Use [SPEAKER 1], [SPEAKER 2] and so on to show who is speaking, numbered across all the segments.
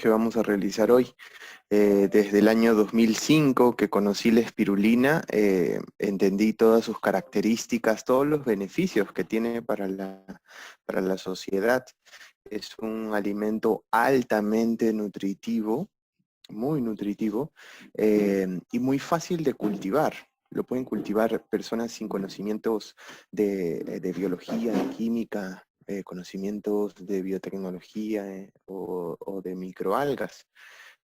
[SPEAKER 1] que vamos a realizar hoy. Desde el año 2005 que conocí la espirulina, entendí todas sus características, todos los beneficios que tiene para la sociedad. Es un alimento altamente nutritivo, muy nutritivo, y muy fácil de cultivar. Lo pueden cultivar personas sin conocimientos de biología, de química, conocimientos de biotecnología, o de microalgas.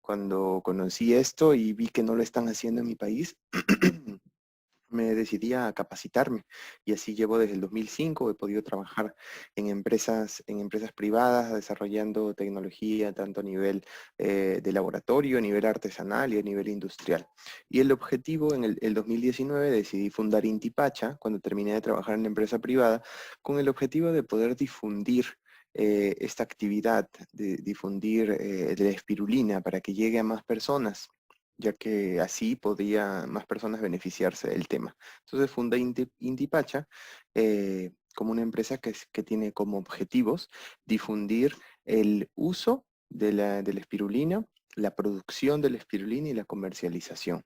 [SPEAKER 1] Cuando conocí esto y vi que no lo están haciendo en mi país, me decidí a capacitarme y así llevo desde el 2005. He podido trabajar en empresas privadas desarrollando tecnología tanto a nivel de laboratorio, a nivel artesanal y a nivel industrial. Y el objetivo en el 2019 decidí fundar Intipacha cuando terminé de trabajar en la empresa privada, con el objetivo de poder difundir esta actividad, de difundir de la espirulina para que llegue a más personas, ya que así podía más personas beneficiarse del tema. Entonces fundé Intipacha como una empresa que tiene como objetivos difundir el uso de la espirulina, la producción de la espirulina y la comercialización.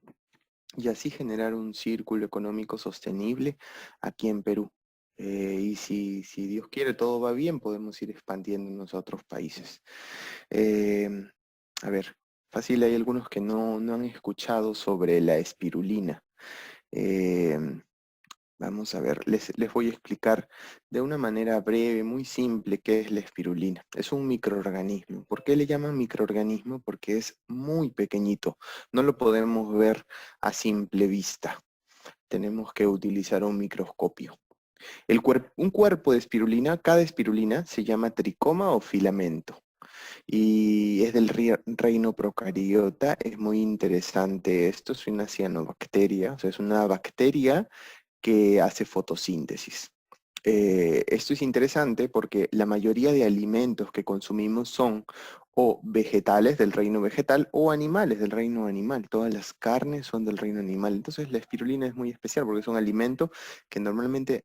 [SPEAKER 1] Y así generar un círculo económico sostenible aquí en Perú. Y si Dios quiere, todo va bien, podemos ir expandiéndonos a otros países. Em, a ver, fácil, hay algunos que no han escuchado sobre la espirulina. Em, Vamos a ver, les voy a explicar de una manera breve, muy simple, qué es la espirulina. Es un microorganismo. ¿Por qué le llaman microorganismo? Porque es muy pequeñito. No lo podemos ver a simple vista. Tenemos que utilizar un microscopio. Un cuerpo de espirulina, cada espirulina se llama tricoma o filamento y es del reino procariota. Es muy interesante esto, es una cianobacteria, o sea, es una bacteria que hace fotosíntesis. Esto es interesante porque la mayoría de alimentos que consumimos son o vegetales del reino vegetal o animales del reino animal. Todas las carnes son del reino animal. Entonces la espirulina es muy especial porque es un alimento que normalmente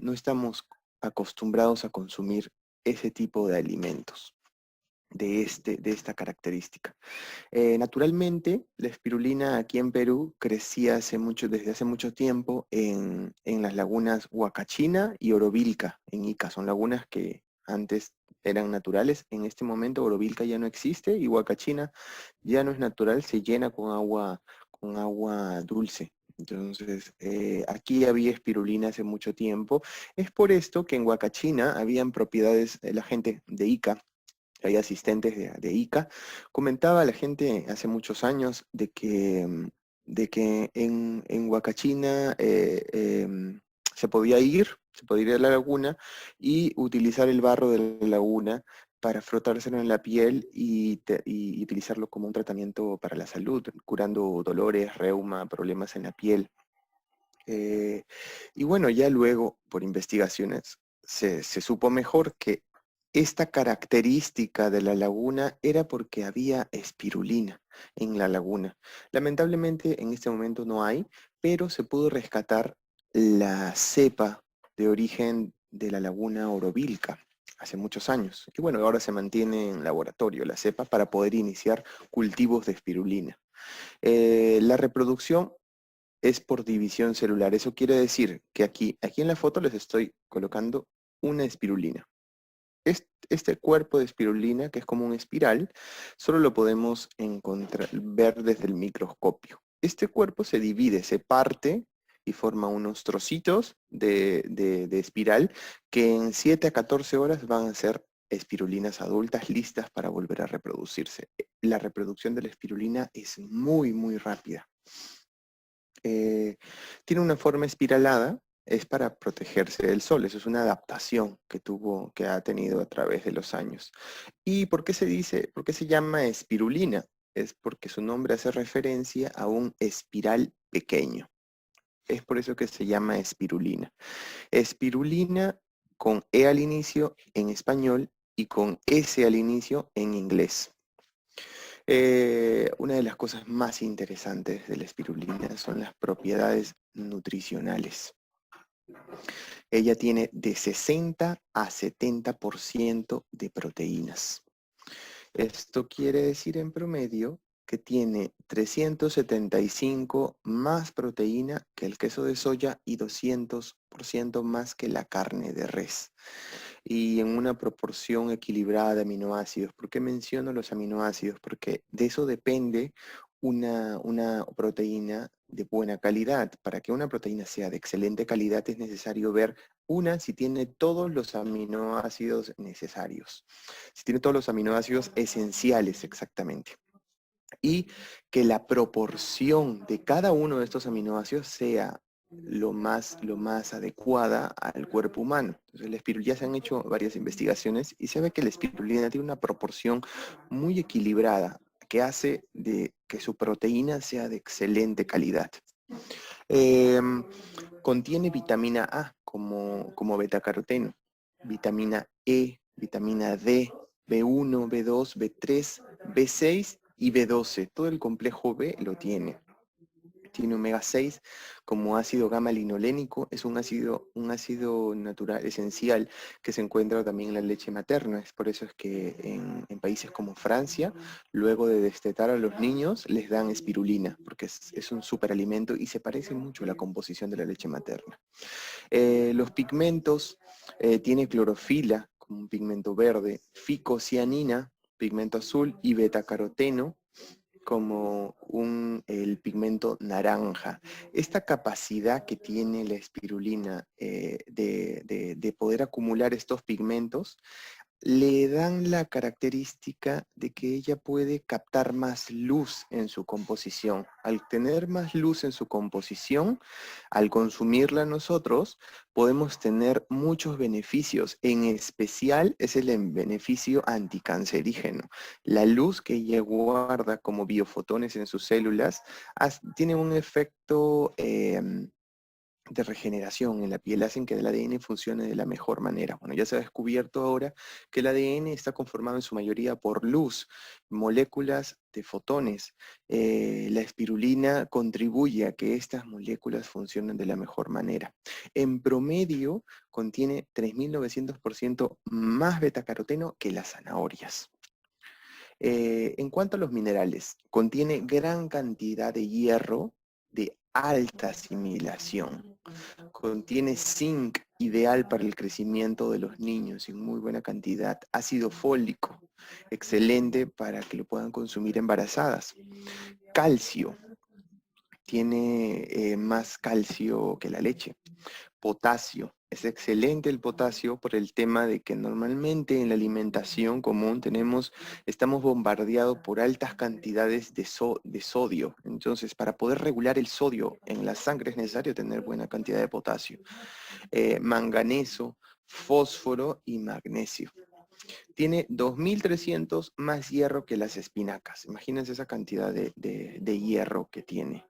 [SPEAKER 1] no estamos acostumbrados a consumir ese tipo de alimentos de esta característica. Naturalmente, la espirulina aquí en Perú crecía desde hace mucho tiempo en las lagunas Huacachina y Orovilca, en Ica. Son lagunas que antes eran naturales. En este momento Orovilca ya no existe y Huacachina ya no es natural, se llena con agua dulce. Entonces, aquí había espirulina hace mucho tiempo. Es por esto que en Huacachina habían propiedades, la gente de Ica, hay asistentes de ICA, comentaba a la gente hace muchos años de que en Huacachina se podía ir a la laguna y utilizar el barro de la laguna para frotárselo en la piel y utilizarlo como un tratamiento para la salud, curando dolores, reuma, problemas en la piel. Eh, y bueno, ya luego, por investigaciones, se supo mejor que esta característica de la laguna era porque había espirulina en la laguna. Lamentablemente en este momento no hay, pero se pudo rescatar la cepa de origen de la laguna Orovilca hace muchos años. Y bueno, ahora se mantiene en laboratorio la cepa para poder iniciar cultivos de espirulina. La reproducción es por división celular. Eso quiere decir que aquí en la foto les estoy colocando una espirulina. Este cuerpo de espirulina, que es como una espiral, solo lo podemos ver desde el microscopio. Este cuerpo se divide, se parte y forma unos trocitos de espiral que en 7 a 14 horas van a ser espirulinas adultas listas para volver a reproducirse. La reproducción de la espirulina es muy, muy rápida. Tiene una forma espiralada, es para protegerse del sol. Eso es una adaptación que ha tenido a través de los años. ¿Y por qué se llama espirulina? Es porque su nombre hace referencia a un espiral pequeño. Es por eso que se llama espirulina. Espirulina con E al inicio en español y con S al inicio en inglés. Una de las cosas más interesantes de la espirulina son las propiedades nutricionales. Ella tiene de 60 a 70% de proteínas. Esto quiere decir en promedio que tiene 375 más proteína que el queso de soya y 200% más que la carne de res. Y en una proporción equilibrada de aminoácidos. ¿Por qué menciono los aminoácidos? Porque de eso depende una proteína de buena calidad. Para que una proteína sea de excelente calidad es necesario ver si tiene todos los aminoácidos necesarios. Si tiene todos los aminoácidos esenciales exactamente. Y que la proporción de cada uno de estos aminoácidos sea lo más adecuada al cuerpo humano. Entonces, la espirulina, se han hecho varias investigaciones y se ve que la espirulina tiene una proporción muy equilibrada que hace de que su proteína sea de excelente calidad. Contiene vitamina A como betacaroteno, vitamina E, vitamina D, B1, B2, B3, B6 y B12. Todo el complejo B lo tiene. Tiene omega 6 como ácido gamma linolénico, es un ácido natural esencial que se encuentra también en la leche materna. Es por eso es que en países como Francia, luego de destetar a los niños, les dan espirulina, porque es un superalimento y se parece mucho a la composición de la leche materna. Los pigmentos, tiene clorofila, como un pigmento verde, ficocianina, pigmento azul, y betacaroteno, como el pigmento naranja. Esta capacidad que tiene la espirulina de poder acumular estos pigmentos le dan la característica de que ella puede captar más luz en su composición. Al tener más luz en su composición, al consumirla nosotros, podemos tener muchos beneficios. En especial es el beneficio anticancerígeno. La luz que ella guarda como biofotones en sus células tiene un efecto de regeneración en la piel, hacen que el ADN funcione de la mejor manera. Bueno, ya se ha descubierto ahora que el ADN está conformado en su mayoría por luz, moléculas de fotones. La espirulina contribuye a que estas moléculas funcionen de la mejor manera. En promedio, contiene 3.900% más betacaroteno que las zanahorias. En cuanto a los minerales, contiene gran cantidad de hierro de alta asimilación. Contiene zinc, ideal para el crecimiento de los niños en muy buena cantidad. Ácido fólico, excelente para que lo puedan consumir embarazadas. Calcio, tiene más calcio que la leche. Potasio. Es excelente el potasio por el tema de que normalmente en la alimentación común estamos bombardeados por altas cantidades de sodio. Entonces, para poder regular el sodio en la sangre es necesario tener buena cantidad de potasio. Manganeso, fósforo y magnesio. Tiene 2.300 más hierro que las espinacas. Imagínense esa cantidad de hierro que tiene.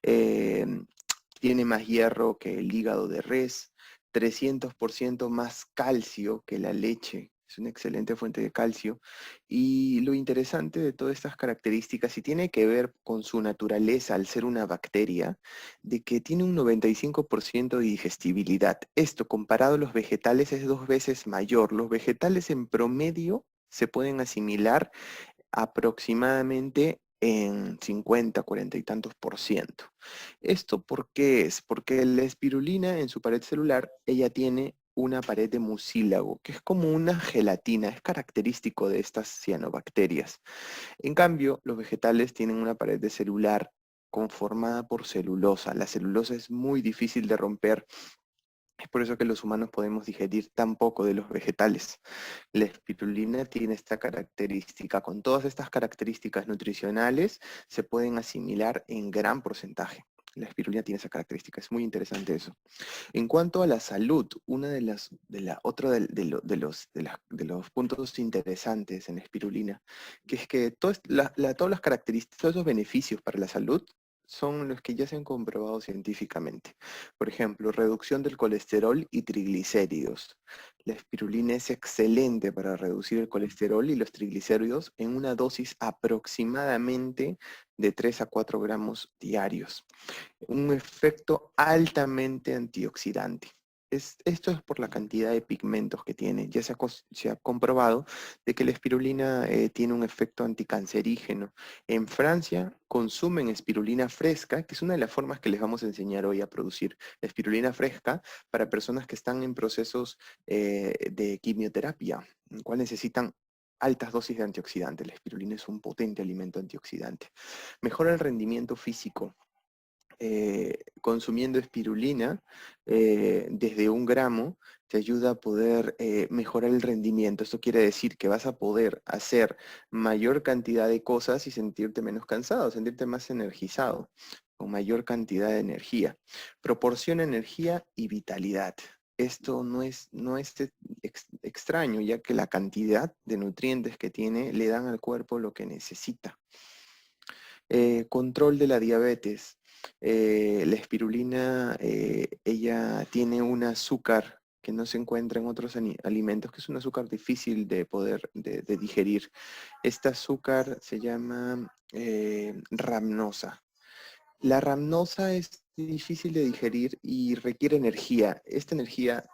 [SPEAKER 1] Tiene más hierro que el hígado de res, 300% más calcio que la leche. Es una excelente fuente de calcio. Y lo interesante de todas estas características, y tiene que ver con su naturaleza al ser una bacteria, de que tiene un 95% de digestibilidad. Esto comparado a los vegetales es 2 veces mayor. Los vegetales en promedio se pueden asimilar aproximadamente en 50, 40 y tantos por ciento. ¿Esto por qué es? Porque la espirulina en su pared celular, ella tiene una pared de mucílago, que es como una gelatina, es característico de estas cianobacterias. En cambio, los vegetales tienen una pared de celular conformada por celulosa. La celulosa es muy difícil de romper. Es por eso que los humanos podemos digerir tan poco de los vegetales. La espirulina tiene esta característica. Con todas estas características nutricionales se pueden asimilar en gran porcentaje. La espirulina tiene esa característica, es muy interesante eso. En cuanto a la salud, una otro de los puntos interesantes en la espirulina, que es que todas las características, todos los beneficios para la salud son los que ya se han comprobado científicamente. Por ejemplo, reducción del colesterol y triglicéridos. La espirulina es excelente para reducir el colesterol y los triglicéridos en una dosis aproximadamente de 3 a 4 gramos diarios. Un efecto altamente antioxidante. Esto es por la cantidad de pigmentos que tiene. Ya se ha comprobado de que la espirulina tiene un efecto anticancerígeno. En Francia consumen espirulina fresca, que es una de las formas que les vamos a enseñar hoy a producir la espirulina fresca para personas que están en procesos de quimioterapia, en cual necesitan altas dosis de antioxidantes. La espirulina es un potente alimento antioxidante. Mejora el rendimiento físico. Consumiendo espirulina desde 1 gramo te ayuda a poder mejorar el rendimiento. Esto quiere decir que vas a poder hacer mayor cantidad de cosas y sentirte menos cansado, sentirte más energizado, con mayor cantidad de energía. Proporciona energía y vitalidad. Esto no es extraño, ya que la cantidad de nutrientes que tiene le dan al cuerpo lo que necesita. Control de la diabetes. La espirulina, ella tiene un azúcar que no se encuentra en otros alimentos, que es un azúcar difícil de poder de digerir. Este azúcar se llama ramnosa. La ramnosa es difícil de digerir y requiere energía. Esta energía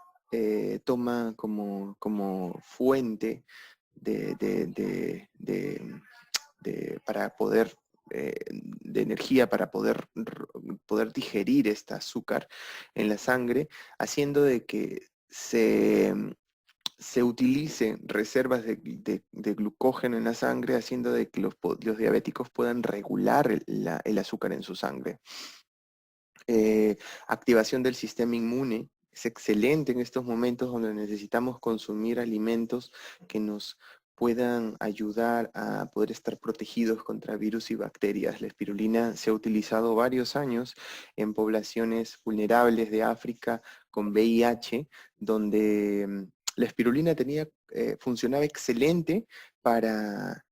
[SPEAKER 1] toma como fuente para poder de energía para poder digerir este azúcar en la sangre, haciendo de que se utilicen reservas de glucógeno en la sangre, haciendo de que los diabéticos puedan regular el azúcar en su sangre. Activación del sistema inmune. Es excelente en estos momentos donde necesitamos consumir alimentos que nos puedan ayudar a poder estar protegidos contra virus y bacterias. La espirulina se ha utilizado varios años en poblaciones vulnerables de África con VIH, donde la espirulina funcionaba excelente para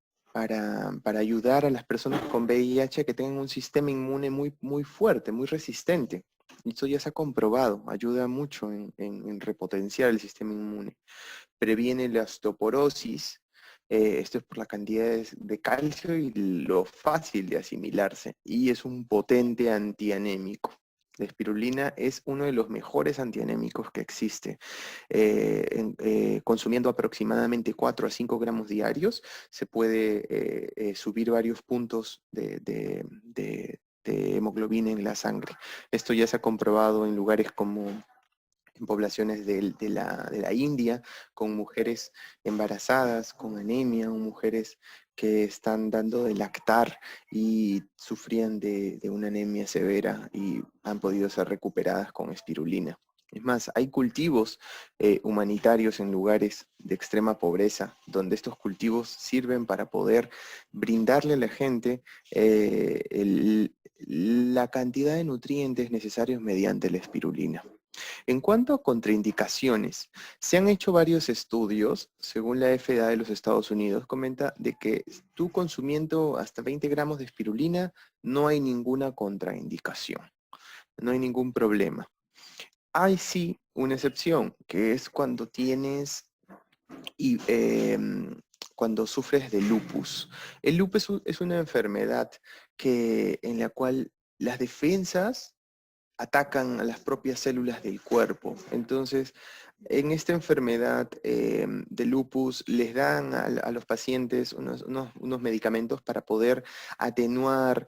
[SPEAKER 1] ayudar a las personas con VIH a que tengan un sistema inmune muy fuerte, muy resistente. Y esto ya se ha comprobado, ayuda mucho en repotenciar el sistema inmune. Previene la osteoporosis, esto es por la cantidad de calcio y lo fácil de asimilarse, y es un potente antianémico. La espirulina es uno de los mejores antianémicos que existe. Consumiendo aproximadamente 4 a 5 gramos diarios, se puede subir varios puntos de hemoglobina en la sangre. Esto ya se ha comprobado en lugares como en poblaciones de la India, con mujeres embarazadas, con anemia, o mujeres que están dando de lactar y sufrían de una anemia severa y han podido ser recuperadas con espirulina. Es más, hay cultivos humanitarios en lugares de extrema pobreza, donde estos cultivos sirven para poder brindarle a la gente la cantidad de nutrientes necesarios mediante la espirulina. En cuanto a contraindicaciones, se han hecho varios estudios, según la FDA de los Estados Unidos, comenta de que tú consumiendo hasta 20 gramos de espirulina no hay ninguna contraindicación, no hay ningún problema. Hay sí una excepción, que es cuando cuando sufres de lupus. El lupus es una enfermedad en la cual las defensas atacan a las propias células del cuerpo. Entonces, en esta enfermedad de lupus les dan a los pacientes unos medicamentos para poder atenuar,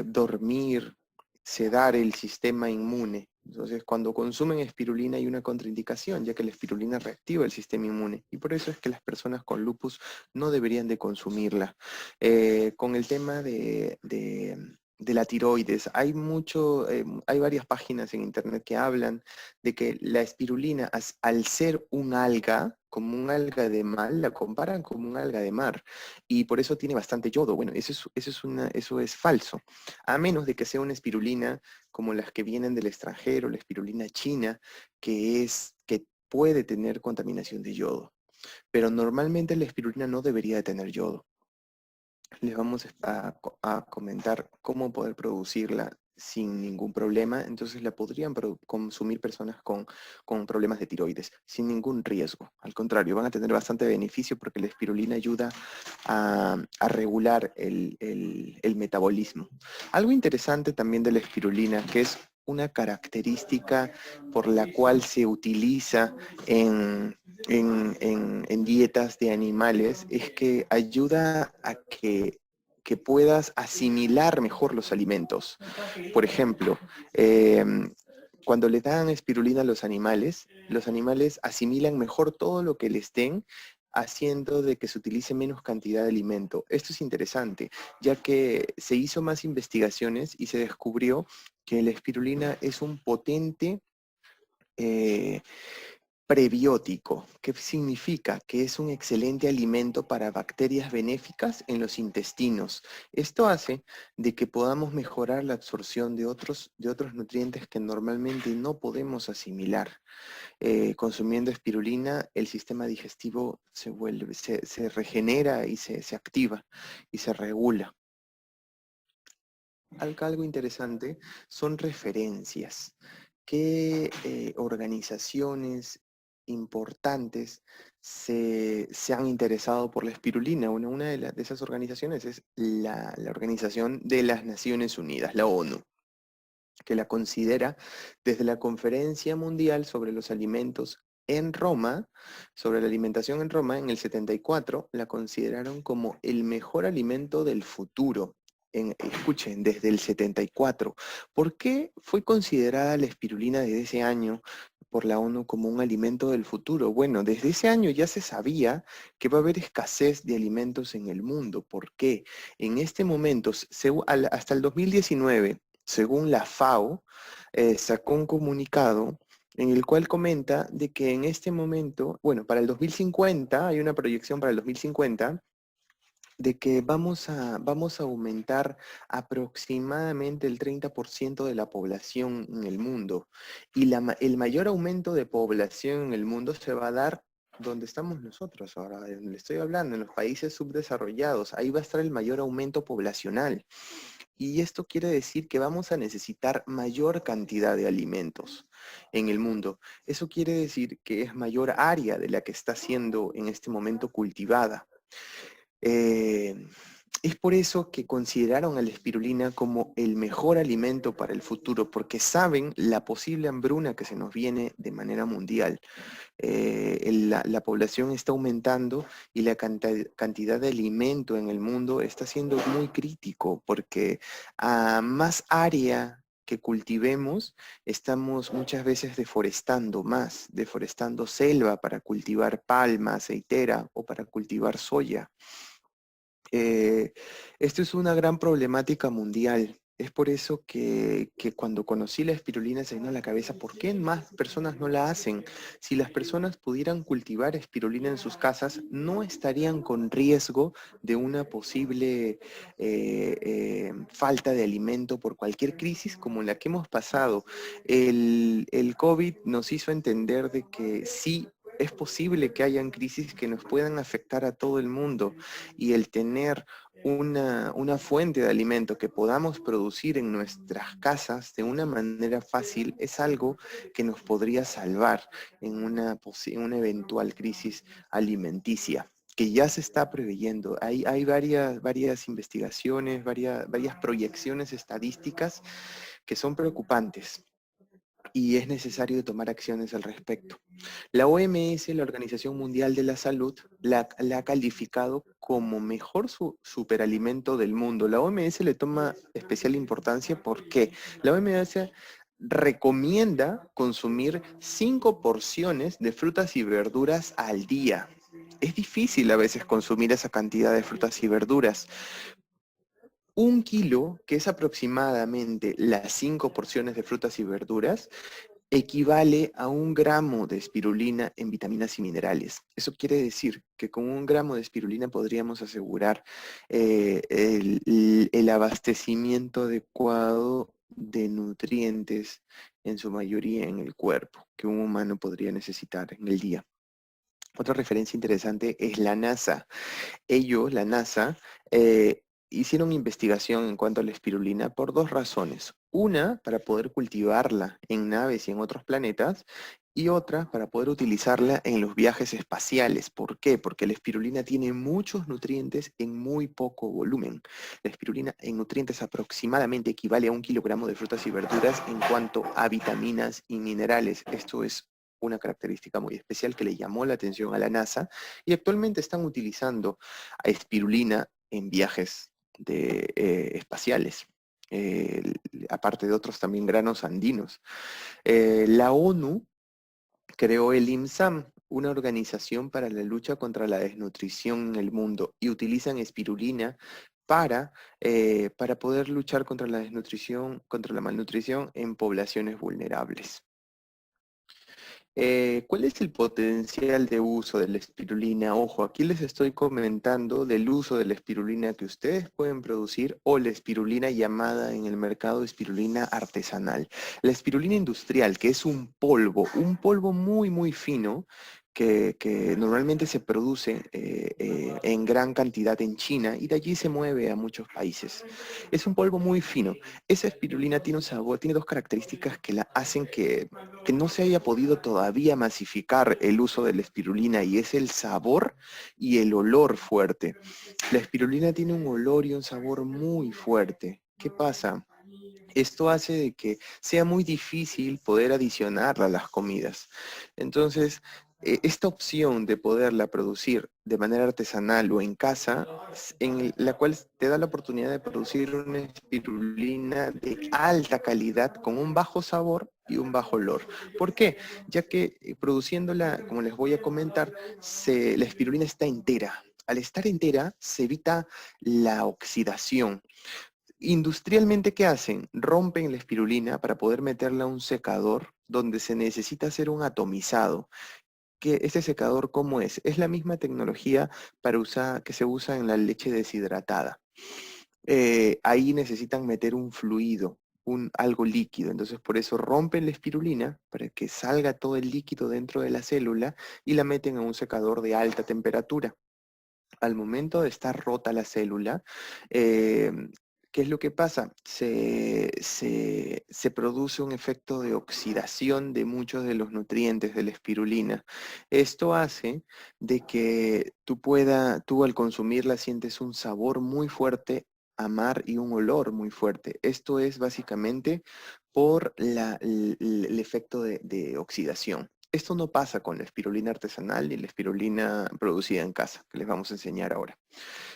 [SPEAKER 1] dormir, sedar el sistema inmune. Entonces, cuando consumen espirulina hay una contraindicación, ya que la espirulina reactiva el sistema inmune. Y por eso es que las personas con lupus no deberían de consumirla. Con el tema de la tiroides. Hay varias páginas en internet que hablan de que la espirulina, al ser un alga, como un alga de mar, la comparan como un alga de mar, y por eso tiene bastante yodo. Bueno, eso es falso, a menos de que sea una espirulina como las que vienen del extranjero, la espirulina china, que puede tener contaminación de yodo. Pero normalmente la espirulina no debería de tener yodo. Les vamos a comentar cómo poder producirla sin ningún problema. Entonces la podrían consumir personas con problemas de tiroides sin ningún riesgo. Al contrario, van a tener bastante beneficio porque la espirulina ayuda a regular el metabolismo. Algo interesante también de la espirulina, que es una característica por la cual se utiliza en dietas de animales es que ayuda a que puedas asimilar mejor los alimentos. Por ejemplo, cuando le dan espirulina a los animales asimilan mejor todo lo que les den, haciendo de que se utilice menos cantidad de alimento. Esto es interesante, ya que se hizo más investigaciones y se descubrió que la espirulina es un potente eh, prebiótico. ¿Qué significa? Que es un excelente alimento para bacterias benéficas en los intestinos. Esto hace de que podamos mejorar la absorción de otros nutrientes que normalmente no podemos asimilar. Consumiendo espirulina, el sistema digestivo se regenera y se activa y se regula. Algo interesante son referencias. ¿Qué organizaciones importantes se han interesado por la espirulina? Una de esas organizaciones es la Organización de las Naciones Unidas, la ONU, que la considera desde la Conferencia Mundial sobre los Alimentos en Roma, sobre la alimentación en Roma, en el 74, la consideraron como el mejor alimento del futuro. Escuchen, desde el 74. ¿Por qué fue considerada la espirulina desde ese año por la ONU como un alimento del futuro? Bueno, desde ese año ya se sabía que va a haber escasez de alimentos en el mundo. ¿Por qué? En este momento, hasta el 2019, según la FAO, sacó un comunicado en el cual comenta de que en este momento, bueno, para el 2050, hay una proyección para el 2050, de que vamos a aumentar aproximadamente el 30% de la población en el mundo. Y el mayor aumento de población en el mundo se va a dar donde estamos nosotros ahora, de donde le estoy hablando, en los países subdesarrollados. Ahí va a estar el mayor aumento poblacional. Y esto quiere decir que vamos a necesitar mayor cantidad de alimentos en el mundo. Eso quiere decir que es mayor área de la que está siendo en este momento cultivada. Eh, es por eso que consideraron a la espirulina como el mejor alimento para el futuro, porque saben la posible hambruna que se nos viene de manera mundial. La población está aumentando y la cantidad de alimento en el mundo está siendo muy crítico, porque a más área que cultivemos, estamos muchas veces deforestando selva para cultivar palma, aceitera o para cultivar soya. Esto es una gran problemática mundial. Es por eso que cuando conocí la espirulina se me vino a la cabeza, ¿por qué más personas no la hacen? Si las personas pudieran cultivar espirulina en sus casas, no estarían con riesgo de una posible falta de alimento por cualquier crisis como la que hemos pasado. El COVID nos hizo entender de que sí, es posible que hayan crisis que nos puedan afectar a todo el mundo, y el tener una fuente de alimento que podamos producir en nuestras casas de una manera fácil es algo que nos podría salvar en una eventual crisis alimenticia, que ya se está preveyendo. Hay varias investigaciones, varias proyecciones estadísticas que son preocupantes y es necesario tomar acciones al respecto. La OMS, la Organización Mundial de la Salud, la ha calificado como mejor superalimento del mundo. La OMS le toma especial importancia porque la OMS recomienda consumir 5 porciones de frutas y verduras al día. Es difícil a veces consumir esa cantidad de frutas y verduras. 1 kilo, que es aproximadamente las 5 porciones de frutas y verduras, equivale a 1 gramo de espirulina en vitaminas y minerales. Eso quiere decir que con 1 gramo de espirulina podríamos asegurar el abastecimiento adecuado de nutrientes, en su mayoría en el cuerpo, que un humano podría necesitar en el día. Otra referencia interesante es la NASA. La NASA, hicieron investigación en cuanto a la espirulina por 2 razones. Una, para poder cultivarla en naves y en otros planetas, y otra para poder utilizarla en los viajes espaciales. ¿Por qué? Porque la espirulina tiene muchos nutrientes en muy poco volumen. La espirulina en nutrientes aproximadamente equivale a 1 kilogramo de frutas y verduras en cuanto a vitaminas y minerales. Esto es una característica muy especial que le llamó la atención a la NASA y actualmente están utilizando a espirulina en viajes espaciales. Aparte de otros también granos andinos. La ONU creó el IMSAM, una organización para la lucha contra la desnutrición en el mundo, y utilizan espirulina para poder luchar contra la desnutrición, contra la malnutrición en poblaciones vulnerables. ¿Cuál es el potencial de uso de la espirulina? Ojo, aquí les estoy comentando del uso de la espirulina que ustedes pueden producir o la espirulina llamada en el mercado espirulina artesanal. La espirulina industrial, que es un polvo muy, muy fino, que normalmente se produce en gran cantidad en China y de allí se mueve a muchos países. Es un polvo muy fino. Esa espirulina tiene un sabor, tiene dos características que la hacen que no se haya podido todavía masificar el uso de la espirulina, y es el sabor y el olor fuerte. La espirulina tiene un olor y un sabor muy fuerte. ¿Qué pasa? Esto hace de que sea muy difícil poder adicionarla a las comidas. Entonces, esta opción de poderla producir de manera artesanal o en casa, en la cual te da la oportunidad de producir una espirulina de alta calidad con un bajo sabor y un bajo olor. ¿Por qué? Ya que produciéndola, como les voy a comentar, la espirulina está entera. Al estar entera, se evita la oxidación. Industrialmente, ¿qué hacen? Rompen la espirulina para poder meterla a un secador donde se necesita hacer un atomizado. ¿Qué, ese secador cómo es? Es la misma tecnología que se usa en la leche deshidratada. Ahí necesitan meter un fluido, algo líquido. Entonces, por eso rompen la espirulina para que salga todo el líquido dentro de la célula y la meten a un secador de alta temperatura. Al momento de estar rota la célula, eh, ¿qué es lo que pasa? Se produce un efecto de oxidación de muchos de los nutrientes de la espirulina. Esto hace de que tú al consumirla sientes un sabor muy fuerte, amar y un olor muy fuerte. Esto es básicamente por el efecto de oxidación. Esto no pasa con la espirulina artesanal y la espirulina producida en casa, que les vamos a enseñar ahora.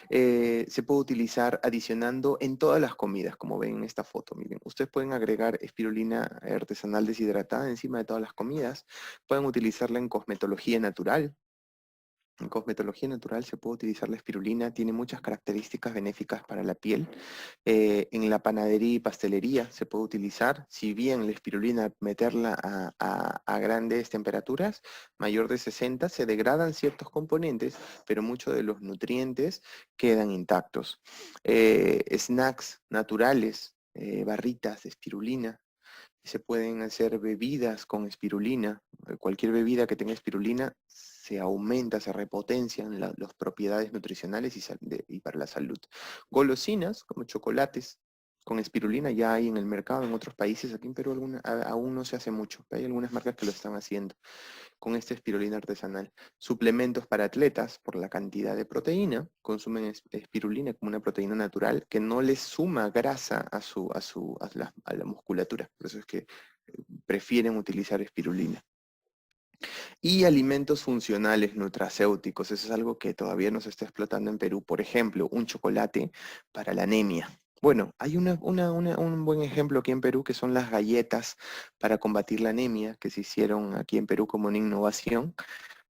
[SPEAKER 1] Se puede utilizar adicionando en todas las comidas, como ven en esta foto. Miren, ustedes pueden agregar espirulina artesanal deshidratada encima de todas las comidas. Pueden utilizarla en cosmetología natural. En cosmetología natural se puede utilizar la espirulina, tiene muchas características benéficas para la piel. En la panadería y pastelería se puede utilizar, si bien la espirulina, meterla a grandes temperaturas, mayor de 60, se degradan ciertos componentes, pero muchos de los nutrientes quedan intactos. Snacks naturales, barritas de espirulina. Se pueden hacer bebidas con espirulina. Cualquier bebida que tenga espirulina se aumenta, se repotencian las propiedades nutricionales y para la salud. Golosinas como chocolates con espirulina ya hay en el mercado en otros países. Aquí en Perú aún no se hace mucho. Hay algunas marcas que lo están haciendo con esta espirulina artesanal. Suplementos para atletas, por la cantidad de proteína, consumen espirulina como una proteína natural que no les suma grasa a la musculatura. Por eso es que prefieren utilizar espirulina. Y alimentos funcionales nutracéuticos, eso es algo que todavía no se está explotando en Perú. Por ejemplo, un chocolate para la anemia. Bueno, hay un buen ejemplo aquí en Perú que son las galletas para combatir la anemia que se hicieron aquí en Perú como una innovación.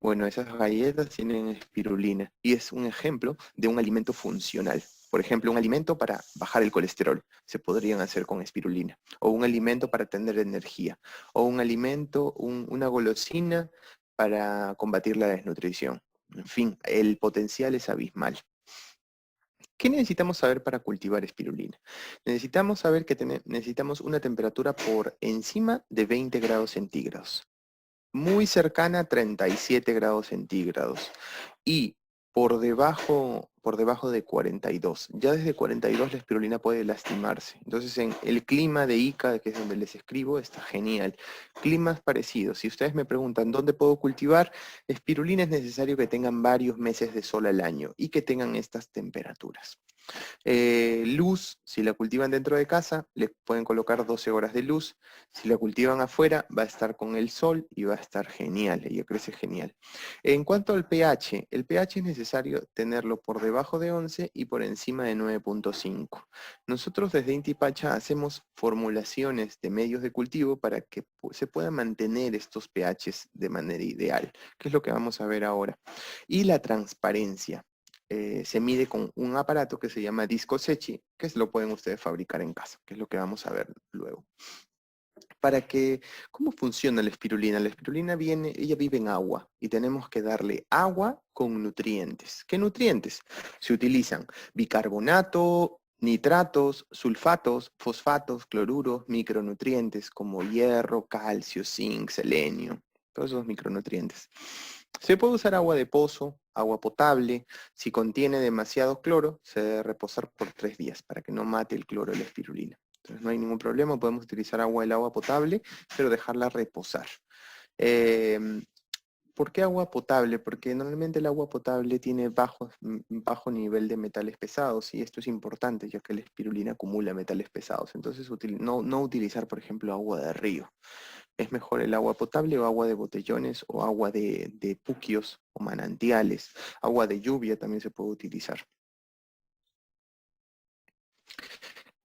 [SPEAKER 1] Bueno, esas galletas tienen espirulina y es un ejemplo de un alimento funcional. Por ejemplo, un alimento para bajar el colesterol se podrían hacer con espirulina, o un alimento para tener energía, o un alimento, una golosina para combatir la desnutrición. En fin, el potencial es abismal. ¿Qué necesitamos saber para cultivar espirulina? Necesitamos saber que necesitamos una temperatura por encima de 20 grados centígrados, muy cercana a 37 grados centígrados, y por debajo por debajo de 42. Ya desde 42 la espirulina puede lastimarse. Entonces en el clima de Ica, que es donde les escribo, está genial. Climas parecidos. Si ustedes me preguntan dónde puedo cultivar, espirulina es necesario que tengan varios meses de sol al año y que tengan estas temperaturas. Luz, si la cultivan dentro de casa, les pueden colocar 12 horas de luz. Si la cultivan afuera, va a estar con el sol y va a estar genial, ella crece genial. En cuanto al pH, el pH es necesario tenerlo por debajo de 11 y por encima de 9.5. Nosotros desde Intipacha hacemos formulaciones de medios de cultivo para que se puedan mantener estos pHs de manera ideal, que es lo que vamos a ver ahora. Y la transparencia. Se mide con un aparato que se llama disco Secchi, que lo pueden ustedes fabricar en casa, que es lo que vamos a ver luego. ¿Cómo funciona la espirulina? La espirulina ella vive en agua y tenemos que darle agua con nutrientes. ¿Qué nutrientes? Se utilizan bicarbonato, nitratos, sulfatos, fosfatos, cloruros, micronutrientes como hierro, calcio, zinc, selenio, todos esos micronutrientes. Se puede usar agua de pozo, agua potable. Si contiene demasiado cloro, se debe reposar por 3 días para que no mate el cloro de la espirulina. Entonces no hay ningún problema, podemos utilizar agua potable, pero dejarla reposar. ¿Por qué agua potable? Porque normalmente el agua potable tiene bajo nivel de metales pesados y esto es importante ya que la espirulina acumula metales pesados. Entonces no utilizar, por ejemplo, agua de río. Es mejor el agua potable o agua de botellones o agua de puquios o manantiales. Agua de lluvia también se puede utilizar.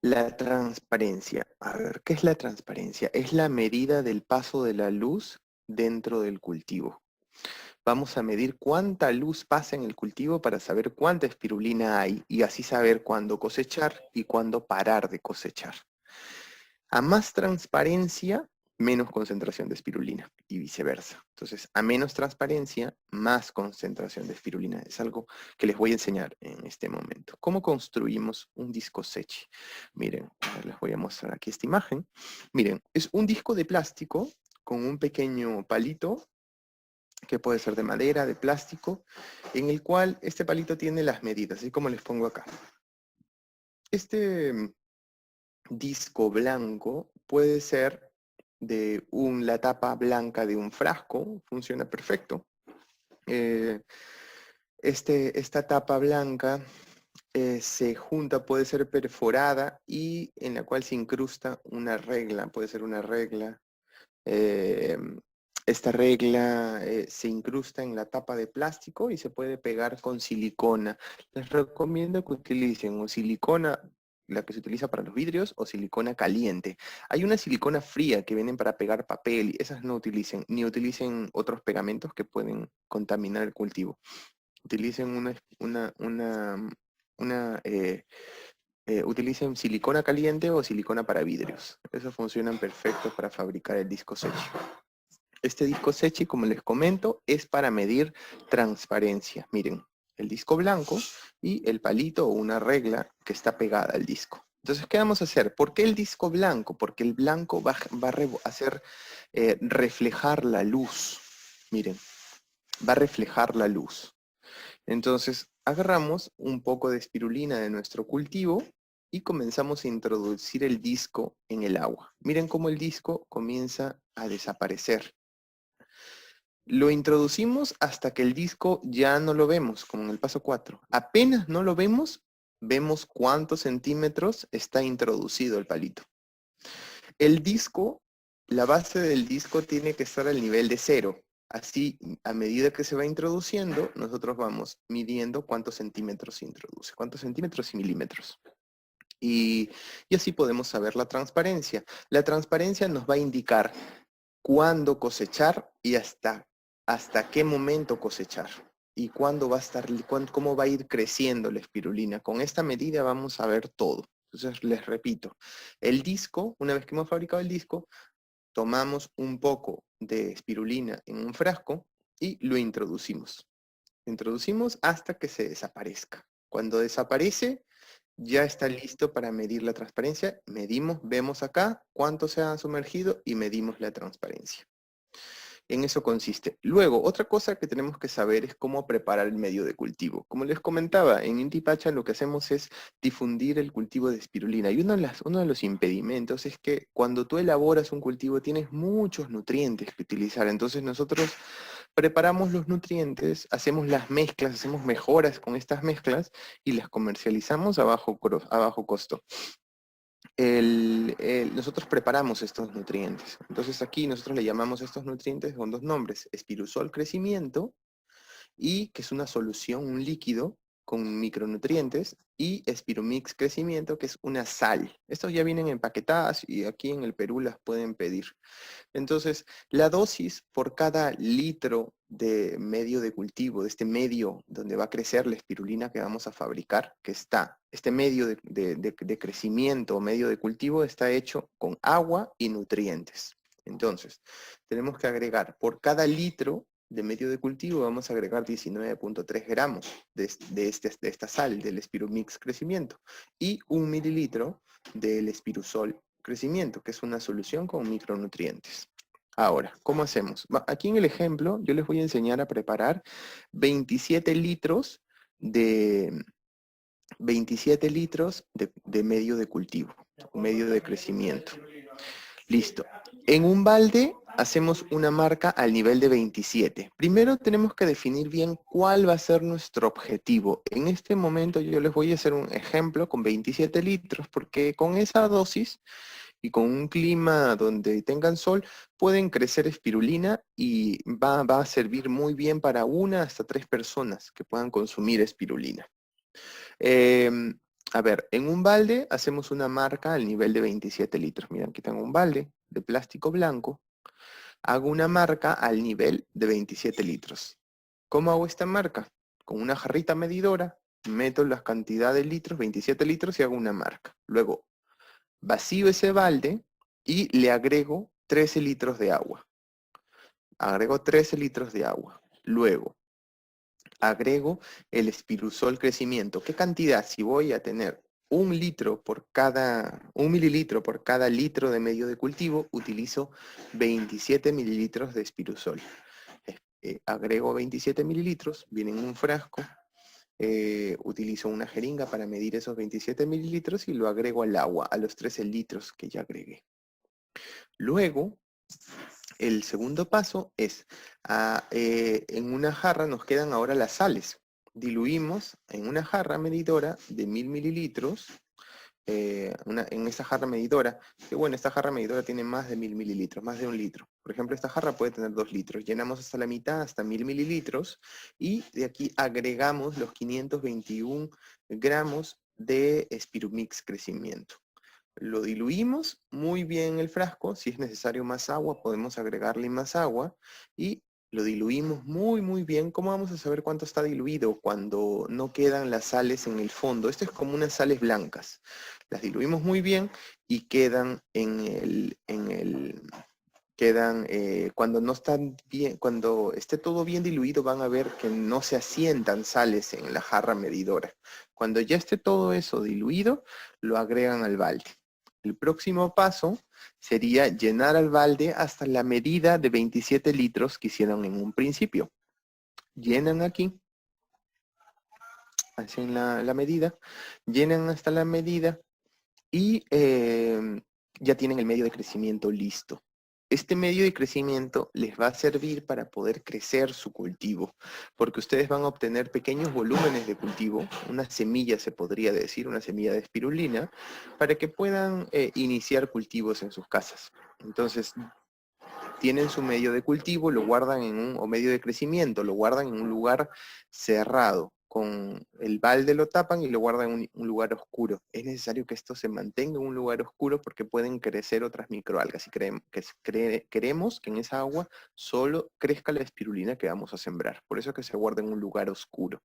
[SPEAKER 1] La transparencia. A ver, ¿qué es la transparencia? Es la medida del paso de la luz dentro del cultivo. Vamos a medir cuánta luz pasa en el cultivo para saber cuánta espirulina hay y así saber cuándo cosechar y cuándo parar de cosechar. A más transparencia, menos concentración de espirulina y viceversa. Entonces, a menos transparencia, más concentración de espirulina. Es algo que les voy a enseñar en este momento. ¿Cómo construimos un disco Secchi? Miren, les voy a mostrar aquí esta imagen. Miren, es un disco de plástico con un pequeño palito que puede ser de madera, de plástico, en el cual este palito tiene las medidas, así como les pongo acá. Este disco blanco puede ser de la tapa blanca de un frasco, funciona perfecto. Esta tapa blanca se junta, puede ser perforada y en la cual se incrusta una regla, puede ser una regla. Esta regla se incrusta en la tapa de plástico y se puede pegar con silicona. Les recomiendo que utilicen o silicona, la que se utiliza para los vidrios, o silicona caliente. Hay una silicona fría que vienen para pegar papel y esas no utilicen, ni utilicen otros pegamentos que pueden contaminar el cultivo. Utilicen utilicen silicona caliente o silicona para vidrios. Esos funcionan perfectos para fabricar el disco Secchi. Este disco Secchi, como les comento, es para medir transparencia. Miren, el disco blanco y el palito o una regla que está pegada al disco. Entonces, ¿qué vamos a hacer? ¿Por qué el disco blanco? Porque el blanco va a hacer reflejar la luz. Miren, va a reflejar la luz. Entonces, agarramos un poco de espirulina de nuestro cultivo y comenzamos a introducir el disco en el agua. Miren cómo el disco comienza a desaparecer. Lo introducimos hasta que el disco ya no lo vemos, como en el paso 4. Apenas no lo vemos, vemos cuántos centímetros está introducido el palito. El disco, la base del disco tiene que estar al nivel de 0. Así, a medida que se va introduciendo, nosotros vamos midiendo cuántos centímetros se introduce, cuántos centímetros y milímetros. Y así podemos saber la transparencia. La transparencia nos va a indicar cuándo cosechar y hasta qué momento cosechar. Y cuándo va a estar, cómo va a ir creciendo la espirulina. Con esta medida vamos a ver todo. Entonces, les repito, el disco, una vez que hemos fabricado el disco, tomamos un poco de espirulina en un frasco y lo introducimos. Lo introducimos hasta que se desaparezca. Cuando desaparece, ya está listo para medir la transparencia. Medimos, vemos acá cuánto se ha sumergido y medimos la transparencia. En eso consiste. Luego, otra cosa que tenemos que saber es cómo preparar el medio de cultivo. Como les comentaba, en Inti Pacha lo que hacemos es difundir el cultivo de espirulina. Y uno de los impedimentos es que cuando tú elaboras un cultivo tienes muchos nutrientes que utilizar. Entonces nosotros preparamos los nutrientes, hacemos las mezclas, hacemos mejoras con estas mezclas y las comercializamos a bajo costo. Nosotros preparamos estos nutrientes. Entonces aquí nosotros le llamamos a estos nutrientes con dos nombres, Espirusol Crecimiento, y que es una solución, un líquido con micronutrientes, y Espirumix Crecimiento, que es una sal. Estos ya vienen empaquetadas y aquí en el Perú las pueden pedir. Entonces, la dosis por cada litro de medio de cultivo, de este medio donde va a crecer la espirulina que vamos a fabricar, este medio de crecimiento o medio de cultivo está hecho con agua y nutrientes. Entonces, tenemos que agregar por cada litro de medio de cultivo, vamos a agregar 19.3 gramos de esta sal, del Espirumix Crecimiento, y 1 mililitro del Espirusol Crecimiento, que es una solución con micronutrientes. Ahora, ¿cómo hacemos? Aquí en el ejemplo, yo les voy a enseñar a preparar 27 litros de, 27 litros de medio de cultivo, medio de crecimiento. Listo. En un balde hacemos una marca al nivel de 27. Primero tenemos que definir bien cuál va a ser nuestro objetivo. En este momento yo les voy a hacer un ejemplo con 27 litros, porque con esa dosis y con un clima donde tengan sol, pueden crecer espirulina y va a servir muy bien para 1 hasta 3 personas que puedan consumir espirulina. A ver, en un balde hacemos una marca al nivel de 27 litros. Miren, aquí tengo un balde de plástico blanco. Hago una marca al nivel de 27 litros. ¿Cómo hago esta marca? Con una jarrita medidora, meto la cantidad de litros, 27 litros, y hago una marca. Luego, vacío ese balde y le agrego 13 litros de agua. Agrego 13 litros de agua. Luego, agrego el Espirusol Crecimiento. ¿Qué cantidad? Si voy a tener un mililitro por cada litro de medio de cultivo, utilizo 27 mililitros de Espirusol. Agrego 27 mililitros, viene en un frasco, utilizo una jeringa para medir esos 27 mililitros y lo agrego al agua, a los 13 litros que ya agregué. Luego, el segundo paso es, en una jarra nos quedan ahora las sales. Diluimos en una jarra medidora de 1000 mililitros, en esa jarra medidora, que bueno, esta jarra medidora tiene más de 1000 mililitros, más de 1 litro. Por ejemplo, esta jarra puede tener 2 litros. Llenamos hasta la mitad, hasta 1000 mililitros, y de aquí agregamos los 521 gramos de Espirumix Crecimiento. Lo diluimos muy bien en el frasco. Si es necesario más agua, podemos agregarle más agua. Y lo diluimos muy bien. ¿Cómo vamos a saber cuánto está diluido? Cuando no quedan las sales en el fondo. Esto es como unas sales blancas. Las diluimos muy bien y quedan cuando no están bien, cuando esté todo bien diluido, van a ver que no se asientan sales en la jarra medidora. Cuando ya esté todo eso diluido, lo agregan al balde. El próximo paso sería llenar al balde hasta la medida de 27 litros que hicieron en un principio. Llenan aquí, hacen la medida, llenan hasta la medida y ya tienen el medio de crecimiento listo. Este medio de crecimiento les va a servir para poder crecer su cultivo, porque ustedes van a obtener pequeños volúmenes de cultivo, una semilla se podría decir, una semilla de espirulina, para que puedan iniciar cultivos en sus casas. Entonces, tienen su medio de cultivo, lo guardan o medio de crecimiento, lo guardan en un lugar cerrado. Con el balde lo tapan y lo guardan en un lugar oscuro. Es necesario que esto se mantenga en un lugar oscuro porque pueden crecer otras microalgas y queremos que en esa agua solo crezca la espirulina que vamos a sembrar. Por eso es que se guarda en un lugar oscuro.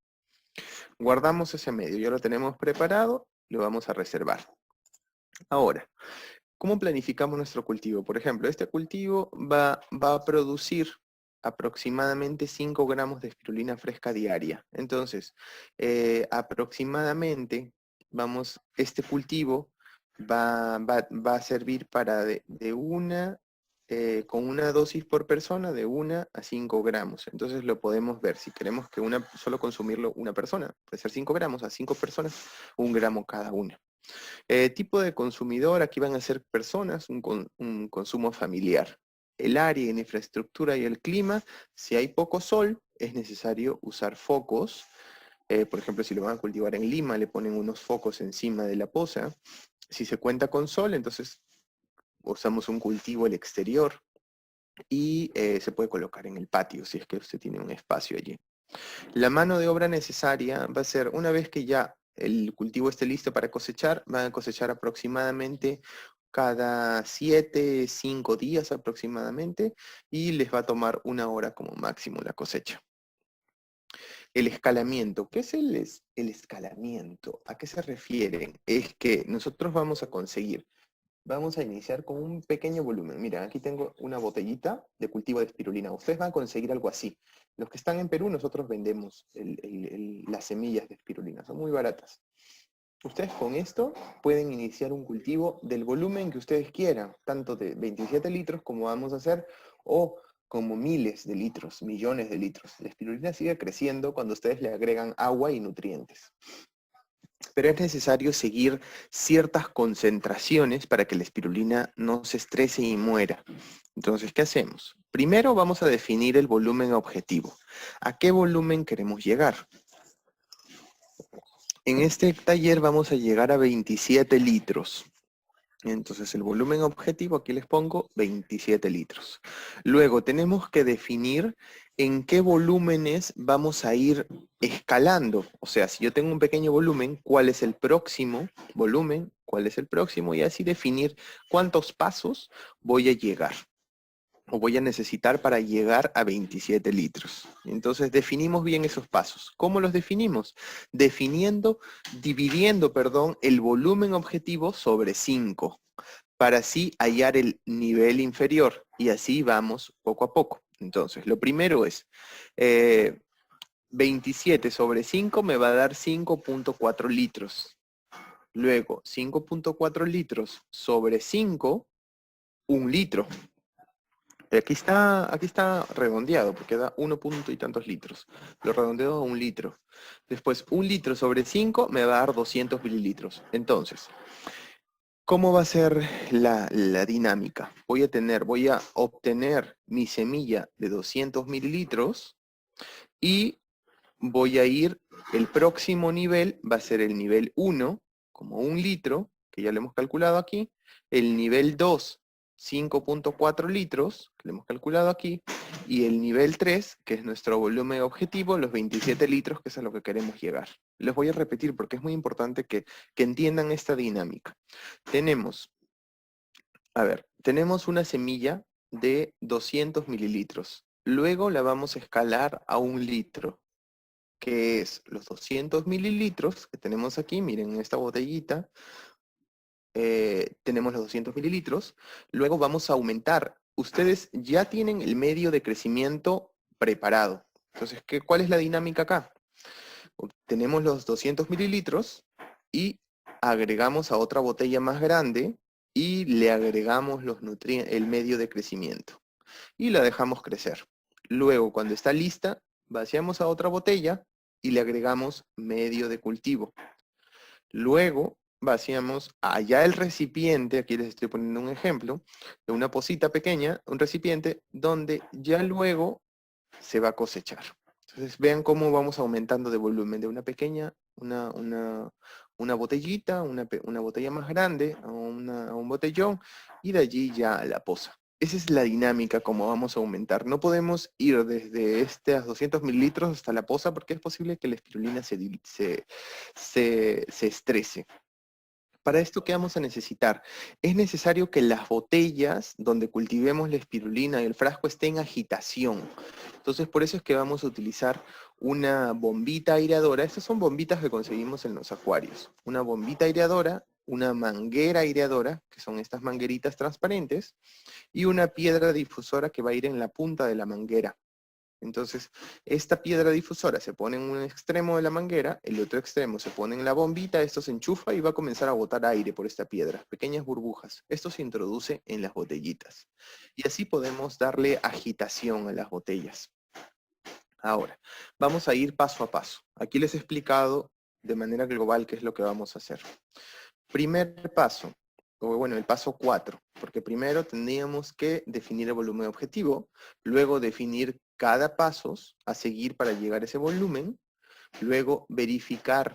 [SPEAKER 1] Guardamos ese medio, ya lo tenemos preparado, lo vamos a reservar. Ahora, ¿cómo planificamos nuestro cultivo? Por ejemplo, este cultivo va a producir aproximadamente 5 gramos de espirulina fresca diaria. Entonces, aproximadamente, este cultivo va a servir para de 1 con una dosis por persona de 1 a 5 gramos. Entonces lo podemos ver. Si queremos que solo consumirlo una persona, puede ser 5 gramos a 5 personas, 1 gramo cada una. Tipo de consumidor, aquí van a ser personas, un consumo familiar. El área, la infraestructura y el clima, si hay poco sol, es necesario usar focos. Por ejemplo, si lo van a cultivar en Lima, le ponen unos focos encima de la poza. Si se cuenta con sol, entonces usamos un cultivo al exterior y se puede colocar en el patio si es que usted tiene un espacio allí. La mano de obra necesaria va a ser, una vez que ya el cultivo esté listo para cosechar, van a cosechar aproximadamente cada 7, 5 días aproximadamente, y les va a tomar 1 hora como máximo la cosecha. El escalamiento. ¿Qué es el escalamiento? ¿A qué se refieren? Es que nosotros vamos a iniciar con un pequeño volumen. Miren, aquí tengo una botellita de cultivo de espirulina. Ustedes van a conseguir algo así. Los que están en Perú, nosotros vendemos las semillas de espirulina. Son muy baratas. Ustedes con esto pueden iniciar un cultivo del volumen que ustedes quieran, tanto de 27 litros como vamos a hacer, o como miles de litros, millones de litros. La espirulina sigue creciendo cuando ustedes le agregan agua y nutrientes. Pero es necesario seguir ciertas concentraciones para que la espirulina no se estrese y muera. Entonces, ¿qué hacemos? Primero vamos a definir el volumen objetivo. ¿A qué volumen queremos llegar? En este taller vamos a llegar a 27 litros. Entonces el volumen objetivo, aquí les pongo 27 litros. Luego tenemos que definir en qué volúmenes vamos a ir escalando. O sea, si yo tengo un pequeño volumen, ¿cuál es el próximo volumen? ¿Cuál es el próximo? Y así definir cuántos pasos voy a llegar o voy a necesitar para llegar a 27 litros. Entonces definimos bien esos pasos. ¿Cómo los definimos? Dividiendo, el volumen objetivo sobre 5, para así hallar el nivel inferior, y así vamos poco a poco. Entonces, lo primero es, 27 sobre 5 me va a dar 5.4 litros. Luego, 5.4 litros sobre 5, 1 litro. Aquí está redondeado, porque da 1 punto y tantos litros. Lo redondeo a 1 litro. Después, 1 litro sobre 5 me va a dar 200 mililitros. Entonces, ¿cómo va a ser la dinámica? Voy a obtener mi semilla de 200 mililitros y voy a ir, el próximo nivel va a ser el nivel 1, como 1 litro, que ya lo hemos calculado aquí. El nivel 2, 5.4 litros, que lo hemos calculado aquí. Y el nivel 3, que es nuestro volumen objetivo, los 27 litros, que es a lo que queremos llegar. Les voy a repetir porque es muy importante que entiendan esta dinámica. Tenemos una semilla de 200 mililitros. Luego la vamos a escalar a 1 litro, que es los 200 mililitros que tenemos aquí. Miren, en esta botellita tenemos los 200 mililitros. Luego vamos a aumentar. Ustedes ya tienen el medio de crecimiento preparado. Entonces, ¿cuál es la dinámica acá? Tenemos los 200 mililitros y agregamos a otra botella más grande y le agregamos el medio de crecimiento y la dejamos crecer. Luego, cuando está lista, vaciamos a otra botella y le agregamos medio de cultivo. Luego, vaciamos allá el recipiente, aquí les estoy poniendo un ejemplo, de una pocita pequeña, un recipiente donde ya luego se va a cosechar. Entonces vean cómo vamos aumentando de volumen, de una pequeña, una botellita, una botella más grande, a un botellón, y de allí ya a la poza. Esa es la dinámica como vamos a aumentar. No podemos ir desde a 200 mililitros hasta la poza porque es posible que la espirulina se estrese. Para esto, ¿qué vamos a necesitar? Es necesario que las botellas donde cultivemos la espirulina y el frasco estén en agitación. Entonces, por eso es que vamos a utilizar una bombita aireadora. Estas son bombitas que conseguimos en los acuarios. Una bombita aireadora, una manguera aireadora, que son estas mangueritas transparentes, y una piedra difusora que va a ir en la punta de la manguera. Entonces, esta piedra difusora se pone en un extremo de la manguera, el otro extremo se pone en la bombita, esto se enchufa y va a comenzar a botar aire por esta piedra, pequeñas burbujas. Esto se introduce en las botellitas. Y así podemos darle agitación a las botellas. Ahora, vamos a ir paso a paso. Aquí les he explicado de manera global qué es lo que vamos a hacer. Primer paso, o bueno, el paso 4, porque primero tendríamos que definir el volumen objetivo, luego definir cada paso a seguir para llegar a ese volumen, luego verificar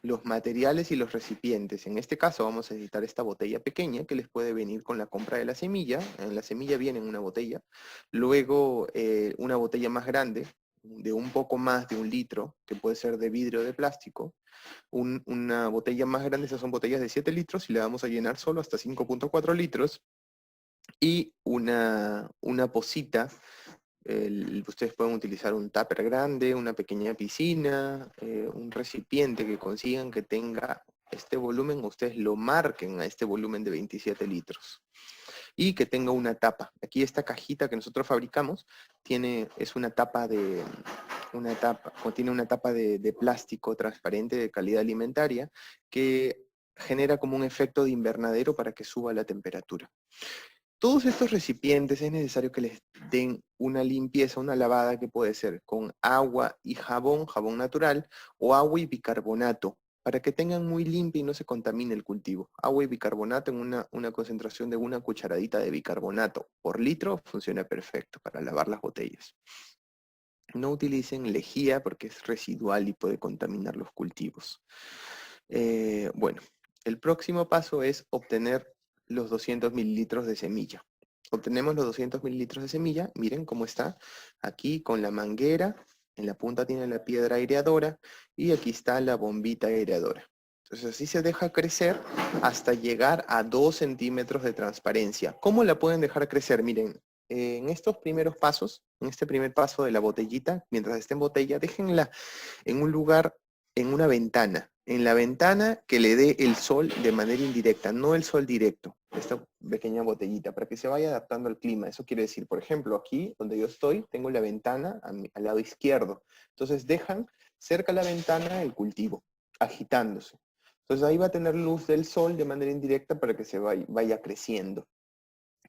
[SPEAKER 1] los materiales y los recipientes. En este caso vamos a necesitar esta botella pequeña que les puede venir con la compra de la semilla. En la semilla viene en una botella. Luego una botella más grande, de un poco más de 1 litro, que puede ser de vidrio o de plástico. Una botella más grande, esas son botellas de 7 litros y le vamos a llenar solo hasta 5.4 litros. Y una pocita. Ustedes pueden utilizar un tupper grande, una pequeña piscina, un recipiente que consigan que tenga este volumen, ustedes lo marquen a este volumen de 27 litros. Y que tenga una tapa. Aquí esta cajita que nosotros fabricamos contiene una tapa de plástico transparente de calidad alimentaria que genera como un efecto de invernadero para que suba la temperatura. Todos estos recipientes es necesario que les den una limpieza, una lavada que puede ser con agua y jabón natural, o agua y bicarbonato, para que tengan muy limpio y no se contamine el cultivo. Agua y bicarbonato en una concentración de 1 cucharadita de bicarbonato por litro funciona perfecto para lavar las botellas. No utilicen lejía porque es residual y puede contaminar los cultivos. Bueno, el próximo paso es obtener los 200 mililitros de semilla. Obtenemos los 200 mililitros de semilla, miren cómo está, aquí con la manguera, en la punta tiene la piedra aireadora y aquí está la bombita aireadora. Entonces así se deja crecer hasta llegar a 2 centímetros de transparencia. ¿Cómo la pueden dejar crecer? Miren, en estos primeros pasos, en este primer paso de la botellita, mientras esté en botella, déjenla en un lugar, en una ventana. En la ventana que le dé el sol de manera indirecta, no el sol directo, esta pequeña botellita, para que se vaya adaptando al clima. Eso quiere decir, por ejemplo, aquí donde yo estoy, tengo la ventana al lado izquierdo. Entonces dejan cerca de la ventana el cultivo, agitándose. Entonces ahí va a tener luz del sol de manera indirecta para que se vaya creciendo.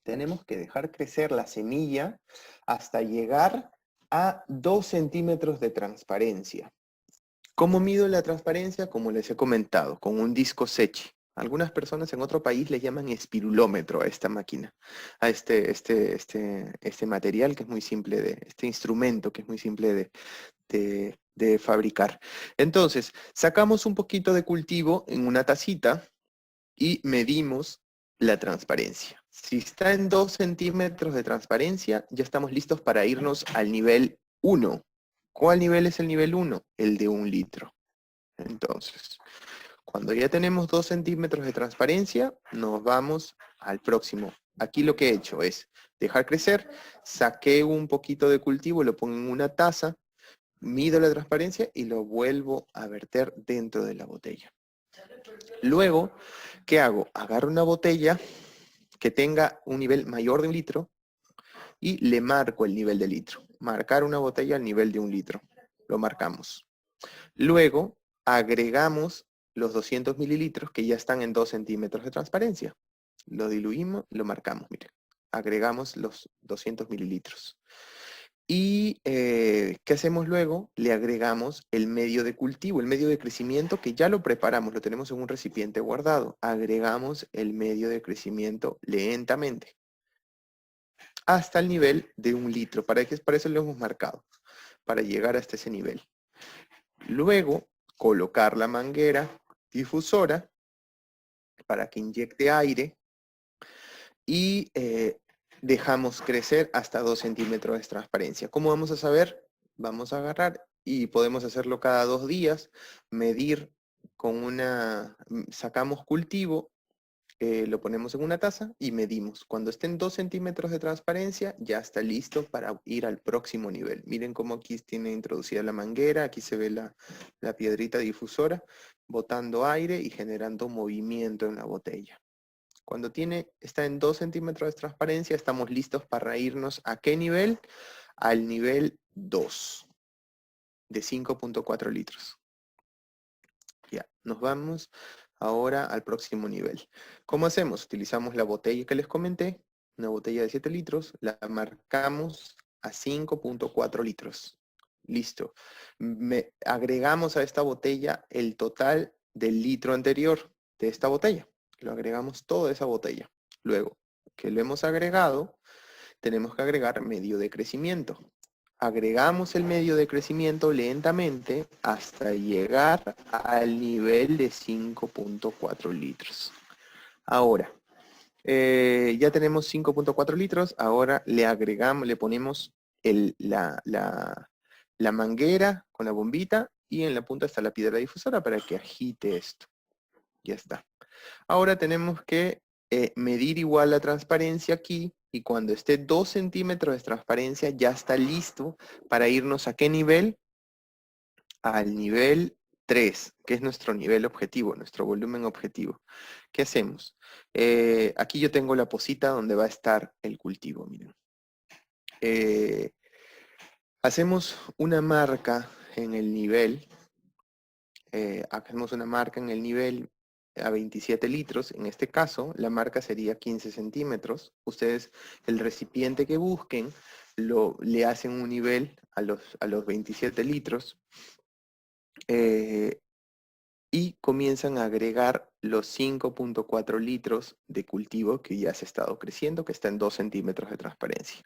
[SPEAKER 1] Tenemos que dejar crecer la semilla hasta llegar a 2 centímetros de transparencia. ¿Cómo mido la transparencia? Como les he comentado, con un disco Secchi. Algunas personas en otro país le llaman espirulómetro a esta máquina, a este material que es muy simple, este instrumento que es muy simple de fabricar. Entonces, sacamos un poquito de cultivo en una tacita y medimos la transparencia. Si está en 2 centímetros de transparencia, ya estamos listos para irnos al nivel 1. ¿Cuál nivel es el nivel 1? El de 1 litro. Entonces, cuando ya tenemos 2 centímetros de transparencia, nos vamos al próximo. Aquí lo que he hecho es dejar crecer, saqué un poquito de cultivo, lo pongo en una taza, mido la transparencia y lo vuelvo a verter dentro de la botella. Luego, ¿qué hago? Agarro una botella que tenga un nivel mayor de 1 litro y le marco el nivel de litro. Marcar una botella al nivel de 1 litro. Lo marcamos. Luego, agregamos los 200 mililitros que ya están en 2 centímetros de transparencia. Lo diluimos, lo marcamos, miren. Agregamos los 200 mililitros. ¿Y qué hacemos luego? Le agregamos el medio de cultivo, el medio de crecimiento que ya lo preparamos, lo tenemos en un recipiente guardado. Agregamos el medio de crecimiento lentamente hasta el nivel de 1 litro. Para eso lo hemos marcado, para llegar hasta ese nivel. Luego, colocar la manguera difusora para que inyecte aire y dejamos crecer hasta 2 centímetros de transparencia. ¿Cómo vamos a saber? Vamos a agarrar y podemos hacerlo cada 2 días, medir sacamos cultivo, lo ponemos en una taza y medimos. Cuando estén 2 centímetros de transparencia, ya está listo para ir al próximo nivel. Miren cómo aquí tiene introducida la manguera, aquí se ve la piedrita difusora, botando aire y generando movimiento en la botella. Cuando está en 2 centímetros de transparencia, estamos listos para irnos ¿a qué nivel? Al nivel 2 de 5.4 litros. Ya, nos vamos ahora al próximo nivel. ¿Cómo hacemos? Utilizamos la botella que les comenté, una botella de 7 litros, la marcamos a 5.4 litros. Listo. Agregamos a esta botella el total del litro anterior de esta botella. Lo agregamos toda esa botella. Luego que lo hemos agregado, tenemos que agregar medio de crecimiento. Agregamos el medio de crecimiento lentamente hasta llegar al nivel de 5.4 litros. Ahora, ya tenemos 5.4 litros, ahora le agregamos, le ponemos la manguera con la bombita y en la punta está la piedra difusora para que agite esto. Ya está. Ahora tenemos que medir igual la transparencia aquí y cuando esté 2 centímetros de transparencia ya está listo para irnos a qué nivel? Al nivel 3, que es nuestro nivel objetivo, nuestro volumen objetivo. ¿Qué hacemos? Aquí yo tengo la pocita donde va a estar el cultivo, miren. Hacemos una marca en el nivel, hacemos una marca en el nivel a 27 litros, en este caso la marca sería 15 centímetros. Ustedes el recipiente que busquen le hacen un nivel a los 27 litros y comienzan a agregar los 5.4 litros de cultivo que ya se ha estado creciendo, que está en 2 centímetros de transparencia.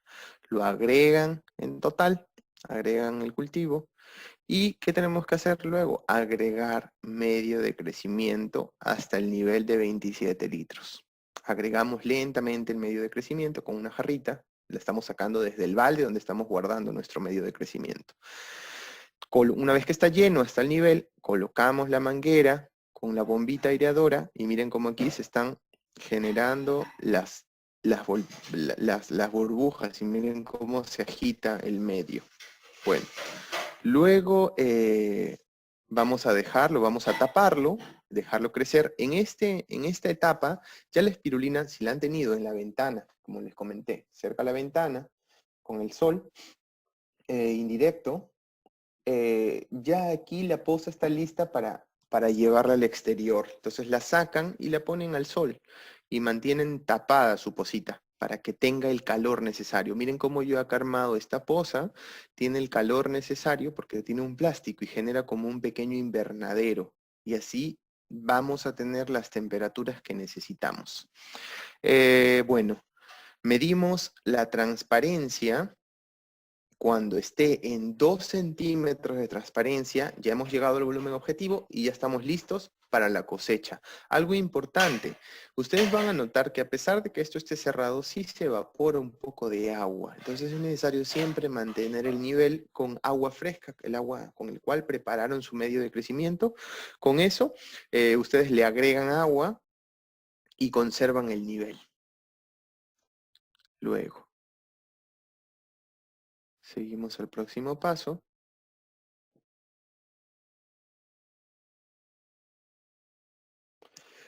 [SPEAKER 1] Lo agregan en total, agregan el cultivo. ¿Y qué tenemos que hacer luego? Agregar medio de crecimiento hasta el nivel de 27 litros. Agregamos lentamente el medio de crecimiento con una jarrita. La estamos sacando desde el balde donde estamos guardando nuestro medio de crecimiento. Una vez que está lleno hasta el nivel, colocamos la manguera con la bombita aireadora y miren cómo aquí se están generando las burbujas y miren cómo se agita el medio. Bueno, luego vamos a vamos a taparlo, dejarlo crecer. En esta etapa, ya la espirulina, si la han tenido en la ventana, como les comenté, cerca a la ventana, con el sol indirecto, ya aquí la poza está lista para llevarla al exterior. Entonces la sacan y la ponen al sol y mantienen tapada su pocita para que tenga el calor necesario. Miren cómo yo acá armado esta poza, tiene el calor necesario porque tiene un plástico y genera como un pequeño invernadero. Y así vamos a tener las temperaturas que necesitamos. Bueno, medimos la transparencia. Cuando esté en 2 centímetros de transparencia, ya hemos llegado al volumen objetivo y ya estamos listos para la cosecha. Algo importante, ustedes van a notar que a pesar de que esto esté cerrado, sí se evapora un poco de agua. Entonces es necesario siempre mantener el nivel con agua fresca, el agua con el cual prepararon su medio de crecimiento. Con eso, ustedes le agregan agua y conservan el nivel. Luego, seguimos al próximo paso.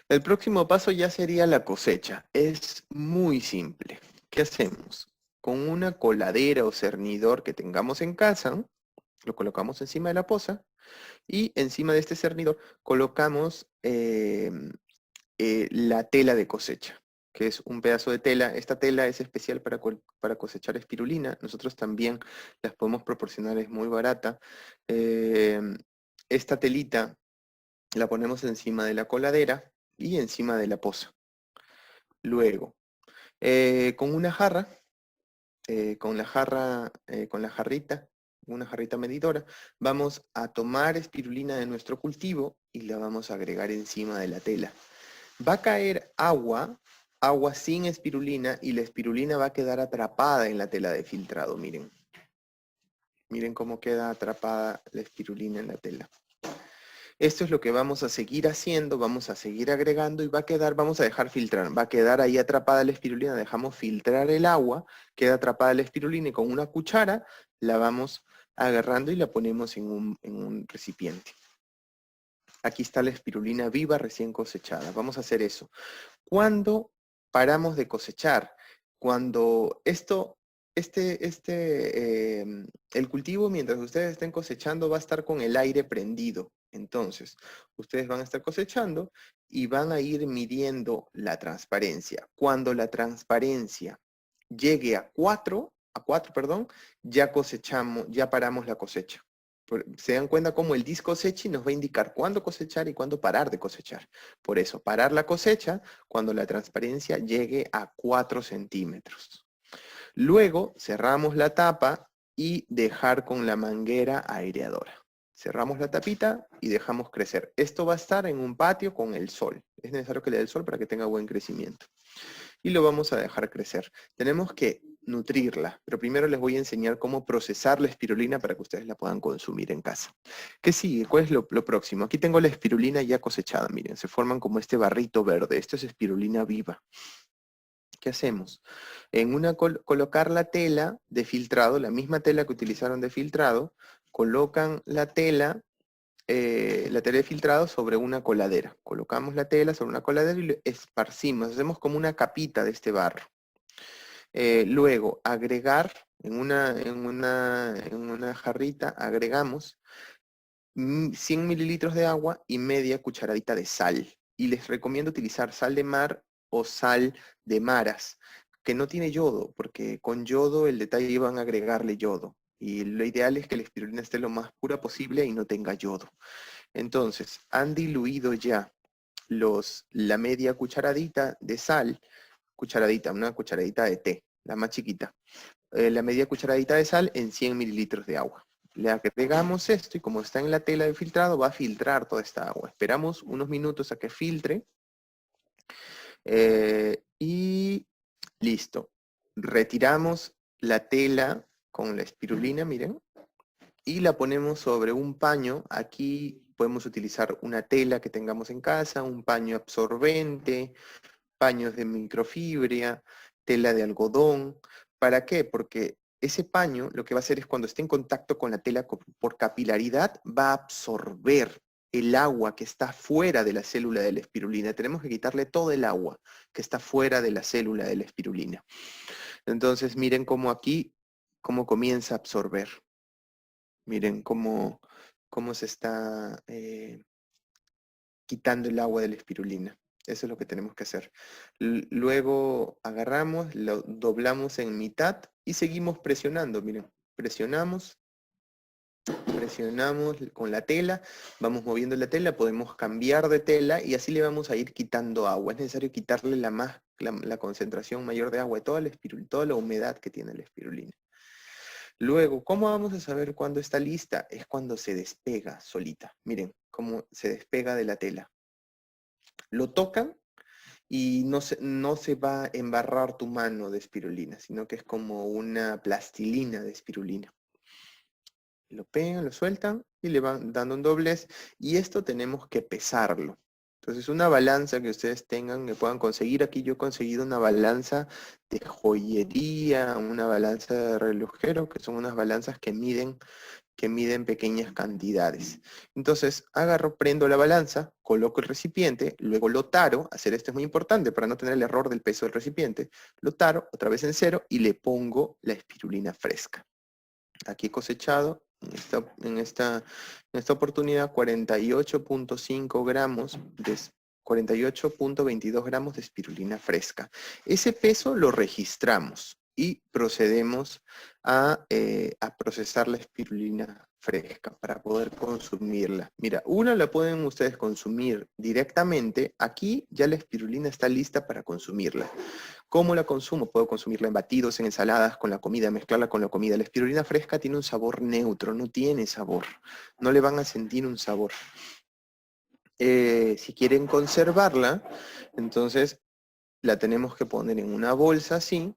[SPEAKER 1] El próximo paso ya sería la cosecha. Es muy simple. ¿Qué hacemos? Con una coladera o cernidor que tengamos en casa, lo colocamos encima de la poza y encima de este cernidor colocamos la tela de cosecha, que es un pedazo de tela. Esta tela es especial para cosechar espirulina. Nosotros también las podemos proporcionar, es muy barata. Esta telita la ponemos encima de la coladera y encima de la poza. Luego, con una jarra, con la jarrita, una jarrita medidora, vamos a tomar espirulina de nuestro cultivo y la vamos a agregar encima de la tela. Va a caer agua sin espirulina y la espirulina va a quedar atrapada en la tela de filtrado, miren. Miren cómo queda atrapada la espirulina en la tela. Esto es lo que vamos a seguir haciendo, vamos a seguir agregando y vamos a dejar filtrar, va a quedar ahí atrapada la espirulina, dejamos filtrar el agua, queda atrapada la espirulina y con una cuchara la vamos agarrando y la ponemos en un recipiente. Aquí está la espirulina viva recién cosechada, vamos a hacer eso. ¿Cuándo paramos de cosechar? Cuando esto el cultivo, mientras ustedes estén cosechando, va a estar con el aire prendido. Entonces, ustedes van a estar cosechando y van a ir midiendo la transparencia. Cuando la transparencia llegue a 4, perdón, ya cosechamos, ya paramos la cosecha. Se dan cuenta cómo el discosechi nos va a indicar cuándo cosechar y cuándo parar de cosechar. Por eso, parar la cosecha cuando la transparencia llegue a 4 centímetros. Luego, cerramos la tapa y dejar con la manguera aireadora. Cerramos la tapita y dejamos crecer. Esto va a estar en un patio con el sol. Es necesario que le dé el sol para que tenga buen crecimiento. Y lo vamos a dejar crecer. Tenemos que nutrirla, pero primero les voy a enseñar cómo procesar la espirulina para que ustedes la puedan consumir en casa. ¿Qué sigue? ¿Cuál es lo próximo? Aquí tengo la espirulina ya cosechada, miren, se forman como este barrito verde. Esto es espirulina viva. ¿Qué hacemos? Colocar la tela de filtrado, la misma tela que utilizaron de filtrado, colocan la tela de filtrado sobre una coladera. Colocamos la tela sobre una coladera y lo esparcimos, hacemos como una capita de este barro. Luego, agregar en una jarrita, agregamos 100 mililitros de agua y media cucharadita de sal. Y les recomiendo utilizar sal de mar o sal de maras, que no tiene yodo, porque con yodo el detalle van a agregarle yodo. Y lo ideal es que la espirulina esté lo más pura posible y no tenga yodo. Entonces, han diluido ya la media cucharadita de sal, una cucharadita de té, la más chiquita, la media cucharadita de sal en 100 mililitros de agua. Le agregamos esto y como está en la tela de filtrado, va a filtrar toda esta agua. Esperamos unos minutos a que filtre y listo. Retiramos la tela con la espirulina, miren, y la ponemos sobre un paño. Aquí podemos utilizar una tela que tengamos en casa, un paño absorbente, paños de microfibra, tela de algodón. ¿Para qué? Porque ese paño lo que va a hacer es cuando esté en contacto con la tela por capilaridad, va a absorber el agua que está fuera de la célula de la espirulina. Tenemos que quitarle todo el agua que está fuera de la célula de la espirulina. Entonces miren cómo aquí, cómo comienza a absorber. Miren cómo se está quitando el agua de la espirulina. Eso es lo que tenemos que hacer. Luego agarramos, lo doblamos en mitad y seguimos presionando. Miren, presionamos con la tela, vamos moviendo la tela, podemos cambiar de tela y así le vamos a ir quitando agua. Es necesario quitarle la concentración mayor de agua, toda la humedad que tiene la espirulina. Luego, ¿cómo vamos a saber cuándo está lista? Es cuando se despega solita. Miren cómo se despega de la tela. Lo tocan y no se va a embarrar tu mano de espirulina, sino que es como una plastilina de espirulina. Lo pegan, lo sueltan y le van dando un doblez. Y esto tenemos que pesarlo. Entonces una balanza que ustedes tengan, que puedan conseguir. Aquí yo he conseguido una balanza de joyería, una balanza de relojero, que son unas balanzas que miden pequeñas cantidades. Entonces, prendo la balanza, coloco el recipiente, luego lo taro, hacer esto es muy importante para no tener el error del peso del recipiente, lo taro otra vez en cero y le pongo la espirulina fresca. Aquí he cosechado en esta oportunidad 48.5 gramos de 48.22 gramos de espirulina fresca. Ese peso lo registramos y procedemos a procesar la espirulina fresca para poder consumirla. Mira, una la pueden ustedes consumir directamente. Aquí ya la espirulina está lista para consumirla. ¿Cómo la consumo? Puedo consumirla en batidos, en ensaladas, con la comida, mezclarla con la comida. La espirulina fresca tiene un sabor neutro, no tiene sabor. No le van a sentir un sabor. Si quieren conservarla, entonces la tenemos que poner en una bolsa así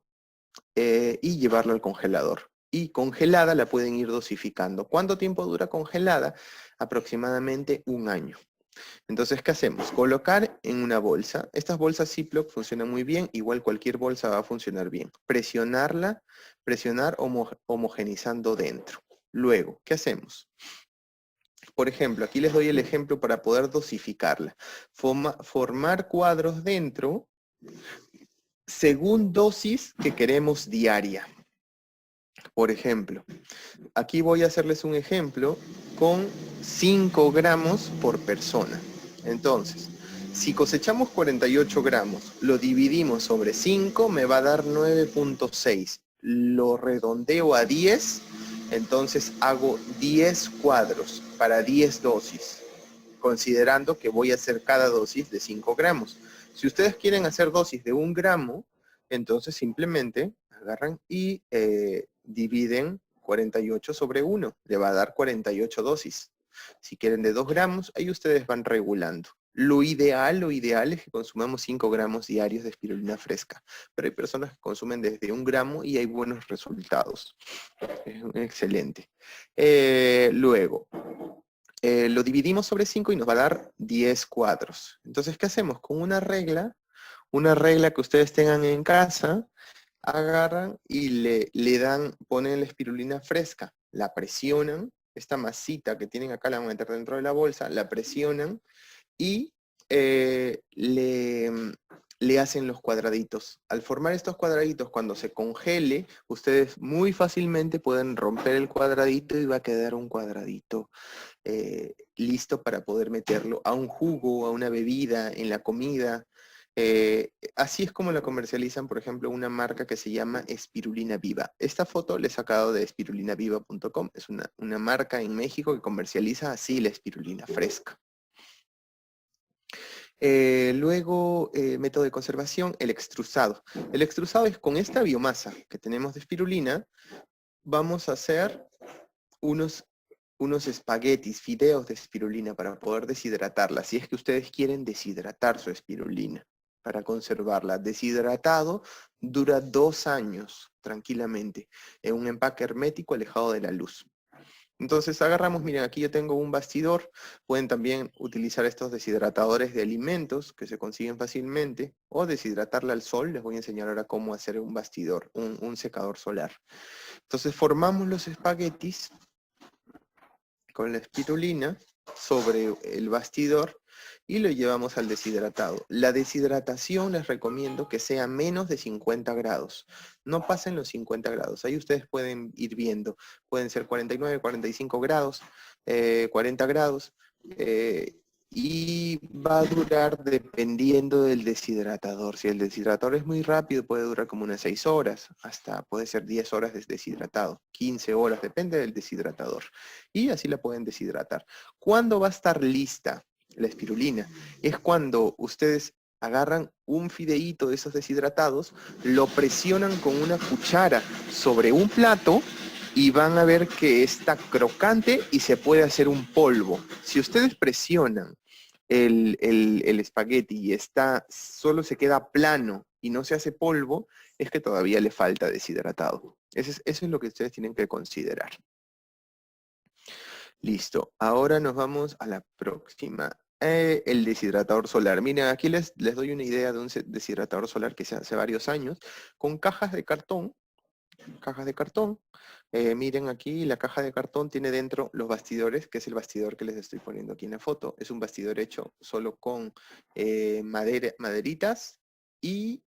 [SPEAKER 1] y llevarla al congelador. Y congelada la pueden ir dosificando. ¿Cuánto tiempo dura congelada? Aproximadamente 1 año. Entonces, ¿qué hacemos? Colocar en una bolsa. Estas bolsas Ziploc funcionan muy bien, igual cualquier bolsa va a funcionar bien. Presionar homogenizando dentro. Luego, ¿qué hacemos? Por ejemplo, aquí les doy el ejemplo para poder dosificarla. Formar cuadros dentro según dosis que queremos diaria. Por ejemplo, aquí voy a hacerles un ejemplo con 5 gramos por persona. Entonces, si cosechamos 48 gramos, lo dividimos sobre 5, me va a dar 9.6. Lo redondeo a 10, entonces hago 10 cuadros para 10 dosis, considerando que voy a hacer cada dosis de 5 gramos. Si ustedes quieren hacer dosis de 1 gramo, entonces simplemente agarran y dividen 48 sobre 1. Le va a dar 48 dosis. Si quieren de 2 gramos, ahí ustedes van regulando. Lo ideal es que consumamos 5 gramos diarios de espirulina fresca. Pero hay personas que consumen desde 1 gramo y hay buenos resultados. Es excelente. Luego, lo dividimos sobre 5 y nos va a dar 10 cuadros. Entonces, ¿qué hacemos? Con una regla que ustedes tengan en casa, agarran y le dan, ponen la espirulina fresca, la presionan, esta masita que tienen acá la van a meter dentro de la bolsa, la presionan y le hacen los cuadraditos. Al formar estos cuadraditos, cuando se congele, ustedes muy fácilmente pueden romper el cuadradito y va a quedar un cuadradito listo para poder meterlo a un jugo, a una bebida, en la comida. Así es como la comercializan, por ejemplo, una marca que se llama Espirulina Viva. Esta foto la he sacado de espirulinaviva.com. Es una marca en México que comercializa así la espirulina fresca. Luego, método de conservación, el extrusado. El extrusado es con esta biomasa que tenemos de espirulina, vamos a hacer unos espaguetis, fideos de espirulina para poder deshidratarla, si es que ustedes quieren deshidratar su espirulina para conservarla. Deshidratado dura 2 años tranquilamente en un empaque hermético alejado de la luz. Entonces agarramos, miren, aquí yo tengo un bastidor, pueden también utilizar estos deshidratadores de alimentos que se consiguen fácilmente, o deshidratarla al sol. Les voy a enseñar ahora cómo hacer un bastidor, un secador solar. Entonces formamos los espaguetis con la espirulina sobre el bastidor y lo llevamos al deshidratado. La deshidratación les recomiendo que sea menos de 50 grados. No pasen los 50 grados. Ahí ustedes pueden ir viendo. Pueden ser 49, 45 grados, 40 grados. Y va a durar dependiendo del deshidratador. Si el deshidratador es muy rápido, puede durar como unas 6 horas, hasta puede ser 10 horas deshidratado, 15 horas, depende del deshidratador. Y así la pueden deshidratar. ¿Cuándo va a estar lista la espirulina? Es cuando ustedes agarran un fideíto de esos deshidratados, lo presionan con una cuchara sobre un plato y van a ver que está crocante y se puede hacer un polvo. Si ustedes presionan el espagueti y solo se queda plano y no se hace polvo, es que todavía le falta deshidratado. Eso es lo que ustedes tienen que considerar. Listo, ahora nos vamos a la próxima. El deshidratador solar. Miren, aquí les doy una idea de un deshidratador solar que se hace varios años, con cajas de cartón. Miren aquí, la caja de cartón tiene dentro los bastidores, que es el bastidor que les estoy poniendo aquí en la foto. Es un bastidor hecho solo con maderitas y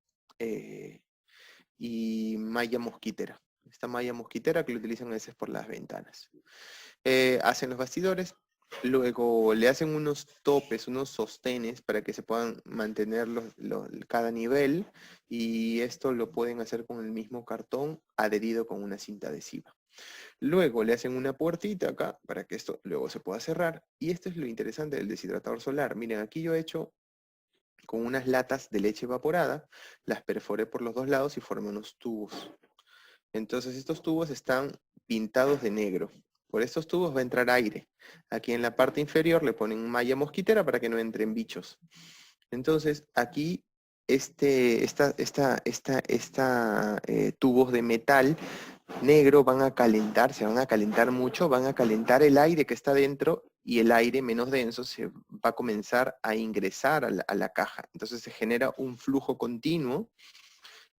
[SPEAKER 1] malla mosquitera. Esta malla mosquitera que lo utilizan a veces por las ventanas. Hacen los bastidores, luego le hacen unos topes, unos sostenes para que se puedan mantener cada nivel, y esto lo pueden hacer con el mismo cartón adherido con una cinta adhesiva. Luego le hacen una puertita acá para que esto luego se pueda cerrar, y esto es lo interesante del deshidratador solar. Miren, aquí yo he hecho con unas latas de leche evaporada, las perforé por los dos lados y formé unos tubos. Entonces estos tubos están pintados de negro. Por estos tubos va a entrar aire. Aquí en la parte inferior le ponen malla mosquitera para que no entren bichos. Entonces aquí tubos de metal negro van a calentar, se van a calentar mucho, van a calentar el aire que está dentro, y el aire menos denso se va a comenzar a ingresar a la caja. Entonces se genera un flujo continuo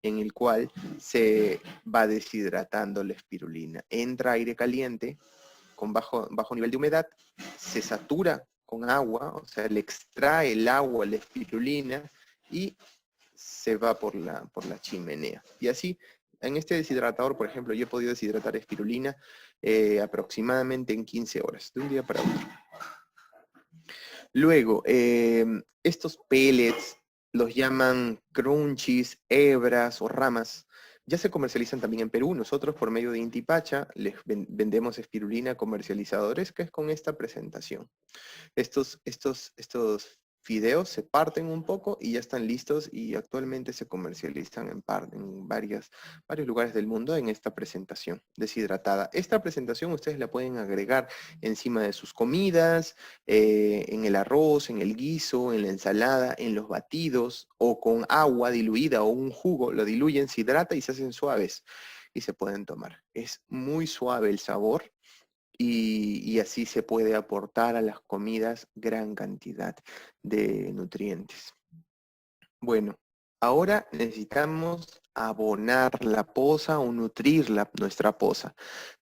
[SPEAKER 1] en el cual se va deshidratando la espirulina. Entra aire caliente con bajo nivel de humedad, se satura con agua, o sea, le extrae el agua, la espirulina, y se va por la chimenea. Y así En este deshidratador, por ejemplo, yo he podido deshidratar espirulina aproximadamente en 15 horas, de un día para otro. Luego, estos pellets los llaman crunchies, hebras o ramas. Ya se comercializan también en Perú. Nosotros, por medio de Intipacha, les vendemos espirulina a comercializadores, que es con esta presentación. Estos fideos se parten un poco y ya están listos y actualmente se comercializan en varios lugares del mundo en esta presentación deshidratada. Esta presentación ustedes la pueden agregar encima de sus comidas, en el arroz, en el guiso, en la ensalada, en los batidos o con agua diluida o un jugo, lo diluyen, se hidrata y se hacen suaves y se pueden tomar. Es muy suave el sabor y así se puede aportar a las comidas gran cantidad de nutrientes. Bueno, ahora necesitamos abonar la poza o nutrir nuestra poza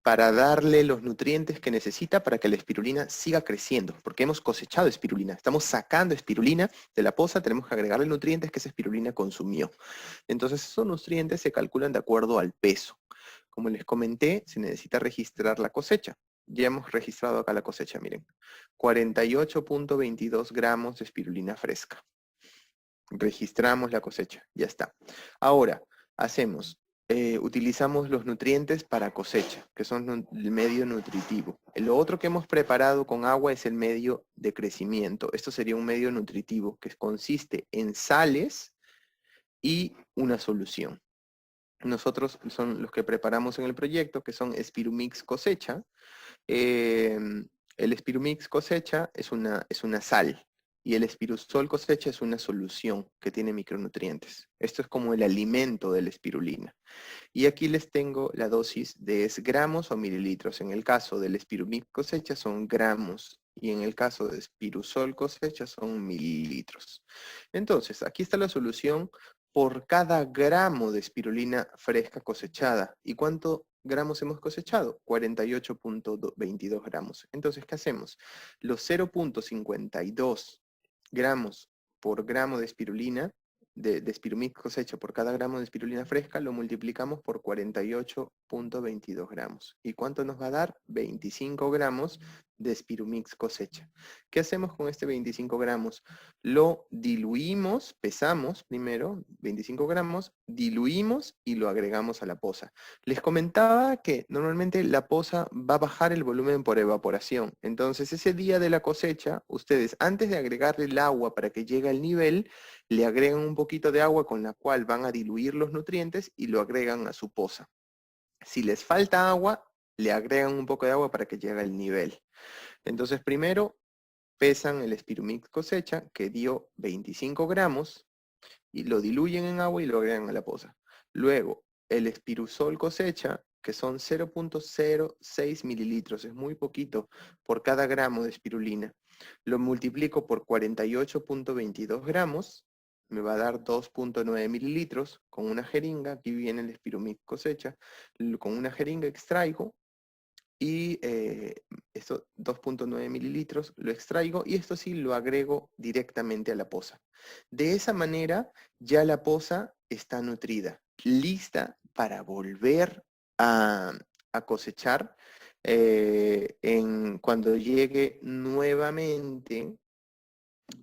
[SPEAKER 1] para darle los nutrientes que necesita para que la espirulina siga creciendo, porque hemos cosechado espirulina, estamos sacando espirulina de la poza, tenemos que agregarle nutrientes que esa espirulina consumió. Entonces esos nutrientes se calculan de acuerdo al peso. Como les comenté, se necesita registrar la cosecha. Ya hemos registrado acá la cosecha, miren. 48.22 gramos de espirulina fresca. Registramos la cosecha, ya está. Ahora, utilizamos los nutrientes para cosecha, que son el medio nutritivo. Lo otro que hemos preparado con agua es el medio de crecimiento. Esto sería un medio nutritivo que consiste en sales y una solución. Nosotros son los que preparamos en el proyecto, que son Spirumix cosecha. El Spirumix cosecha es una sal y el Spirusol cosecha es una solución que tiene micronutrientes. Esto es como el alimento de la espirulina. Y aquí les tengo la dosis de gramos o mililitros. En el caso del Spirumix cosecha son gramos y en el caso de Spirusol cosecha son mililitros. Entonces, aquí está la solución por cada gramo de espirulina fresca cosechada. ¿Y cuánto gramos hemos cosechado? 48.22 gramos. Entonces, ¿qué hacemos? Los 0.52 gramos por gramo de espirulina, de Spirumix cosecha por cada gramo de espirulina fresca, lo multiplicamos por 48.22 gramos. ¿Y cuánto nos va a dar? 25 gramos de Spirumix cosecha. ¿Qué hacemos con este 25 gramos? Lo diluimos, pesamos primero, 25 gramos, diluimos y lo agregamos a la poza. Les comentaba que normalmente la poza va a bajar el volumen por evaporación. Entonces, ese día de la cosecha, ustedes antes de agregarle el agua para que llegue al nivel, le agregan un poquito de agua con la cual van a diluir los nutrientes y lo agregan a su poza. Si les falta agua, le agregan un poco de agua para que llegue al nivel. Entonces, primero pesan el Spirumix cosecha, que dio 25 gramos, y lo diluyen en agua y lo agregan a la poza. Luego, el Spirusol cosecha, que son 0.06 mililitros, es muy poquito por cada gramo de espirulina. Lo multiplico por 48.22 gramos, me va a dar 2.9 mililitros con una jeringa, aquí viene el Spirumix cosecha, con una jeringa extraigo y esto 2.9 mililitros lo extraigo y esto sí lo agrego directamente a la poza. De esa manera ya la poza está nutrida, lista para volver a cosechar cuando llegue nuevamente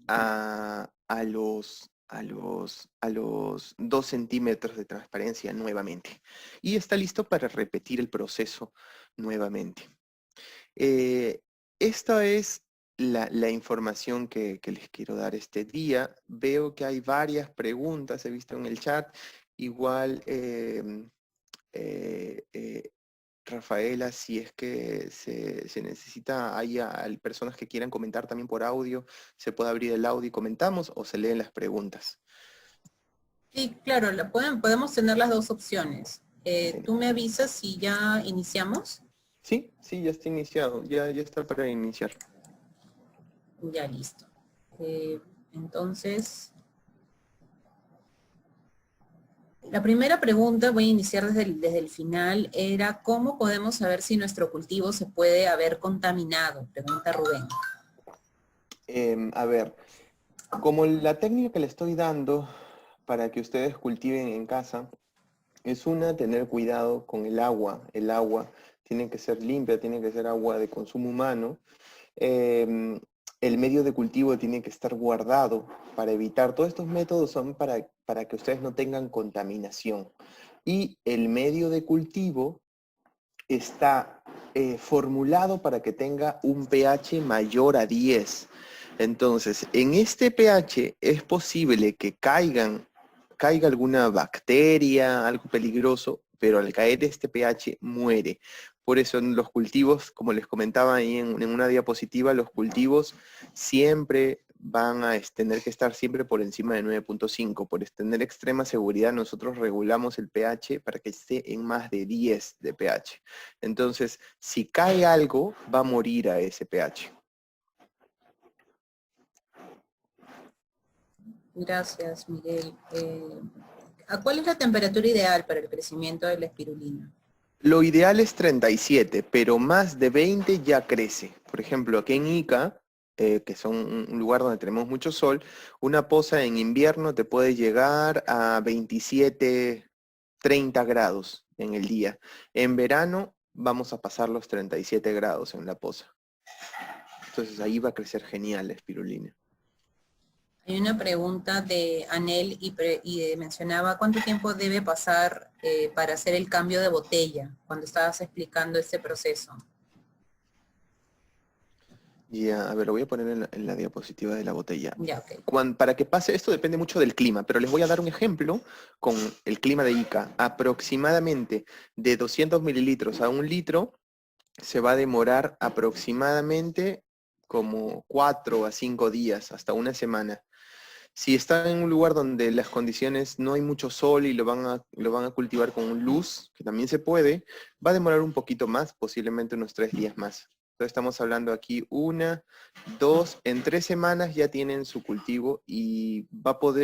[SPEAKER 1] a los 2 centímetros de transparencia nuevamente. Y está listo para repetir el proceso nuevamente. Esta es la información que les quiero dar este día. Veo que hay varias preguntas, he visto en el chat. Igual, Rafaela, si es que se necesita, hay personas que quieran comentar también por audio, se puede abrir el audio y comentamos o se leen las preguntas.
[SPEAKER 2] Sí, claro, podemos tener las dos opciones. ¿Tú me avisas si ya iniciamos?
[SPEAKER 1] Sí, ya está iniciado, ya está para iniciar.
[SPEAKER 2] Ya listo. Entonces, la primera pregunta, voy a iniciar desde el final, era ¿cómo podemos saber si nuestro cultivo se puede haber contaminado? Pregunta Rubén.
[SPEAKER 1] A ver, como la técnica que le estoy dando para que ustedes cultiven en casa Es una, tener cuidado con el agua. El agua tiene que ser limpia, tiene que ser agua de consumo humano. El medio de cultivo tiene que estar guardado para evitar. Todos estos métodos son para que ustedes no tengan contaminación. Y el medio de cultivo está formulado para que tenga un pH mayor a 10. Entonces, en este pH es posible que caiga alguna bacteria, algo peligroso, pero al caer este pH muere. Por eso en los cultivos, como les comentaba ahí en una diapositiva, los cultivos siempre van a tener que estar siempre por encima de 9.5. Por tener extrema seguridad, nosotros regulamos el pH para que esté en más de 10 de pH. Entonces, si cae algo, va a morir a ese pH.
[SPEAKER 2] Gracias, Miguel. ¿A cuál es la temperatura ideal para el crecimiento de la espirulina?
[SPEAKER 1] Lo ideal es 37, pero más de 20 ya crece. Por ejemplo, aquí en Ica, que son un lugar donde tenemos mucho sol, una poza en invierno te puede llegar a 27, 30 grados en el día. En verano vamos a pasar los 37 grados en la poza. Entonces ahí va a crecer genial la espirulina.
[SPEAKER 2] Hay una pregunta de Anel y mencionaba cuánto tiempo debe pasar para hacer el cambio de botella cuando estabas explicando este proceso.
[SPEAKER 1] Ya, a ver, lo voy a poner en la diapositiva de la botella.
[SPEAKER 2] Ya, ok.
[SPEAKER 1] Para que pase esto depende mucho del clima, pero les voy a dar un ejemplo con el clima de Ica. Aproximadamente de 200 mililitros a 1 litro se va a demorar aproximadamente como 4 a 5 días, hasta una semana. Si están en un lugar donde las condiciones no hay mucho sol y lo van a cultivar con luz, que también se puede, va a demorar un poquito más, posiblemente unos 3 días más. Entonces estamos hablando aquí 1, 2, en 3 semanas ya tienen su cultivo y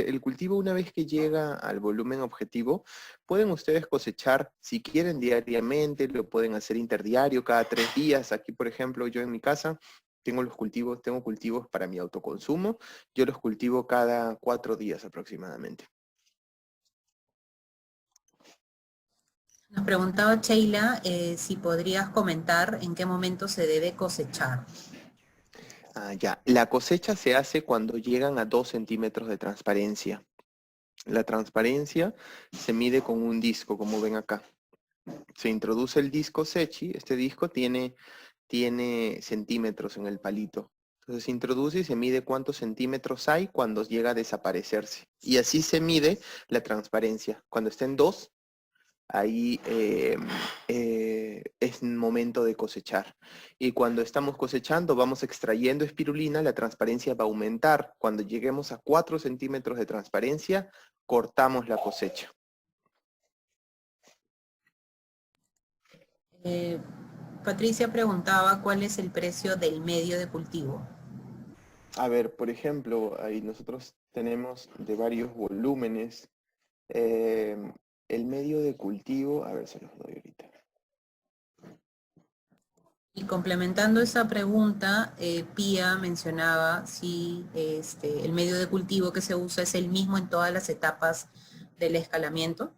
[SPEAKER 1] el cultivo una vez que llega al volumen objetivo, pueden ustedes cosechar, si quieren diariamente, lo pueden hacer interdiario, cada 3 días. Aquí, por ejemplo, yo en mi casa tengo cultivos para mi autoconsumo. Yo los cultivo cada 4 días aproximadamente.
[SPEAKER 2] Nos preguntaba Sheila si podrías comentar en qué momento se debe cosechar.
[SPEAKER 1] Ya. La cosecha se hace cuando llegan a 2 centímetros de transparencia. La transparencia se mide con un disco, como ven acá. Se introduce el disco Sechi. Este disco tiene centímetros en el palito. Entonces se introduce y se mide cuántos centímetros hay cuando llega a desaparecerse. Y así se mide la transparencia. Cuando estén 2, ahí es momento de cosechar. Y cuando estamos cosechando, vamos extrayendo espirulina, la transparencia va a aumentar. Cuando lleguemos a 4 centímetros de transparencia, cortamos la cosecha.
[SPEAKER 2] Patricia preguntaba cuál es el precio del medio de cultivo.
[SPEAKER 1] A ver, por ejemplo, ahí nosotros tenemos de varios volúmenes. eh, el medio de cultivo, a ver, se los doy ahorita.
[SPEAKER 2] Y complementando esa pregunta, Pía mencionaba si el medio de cultivo que se usa es el mismo en todas las etapas del escalamiento.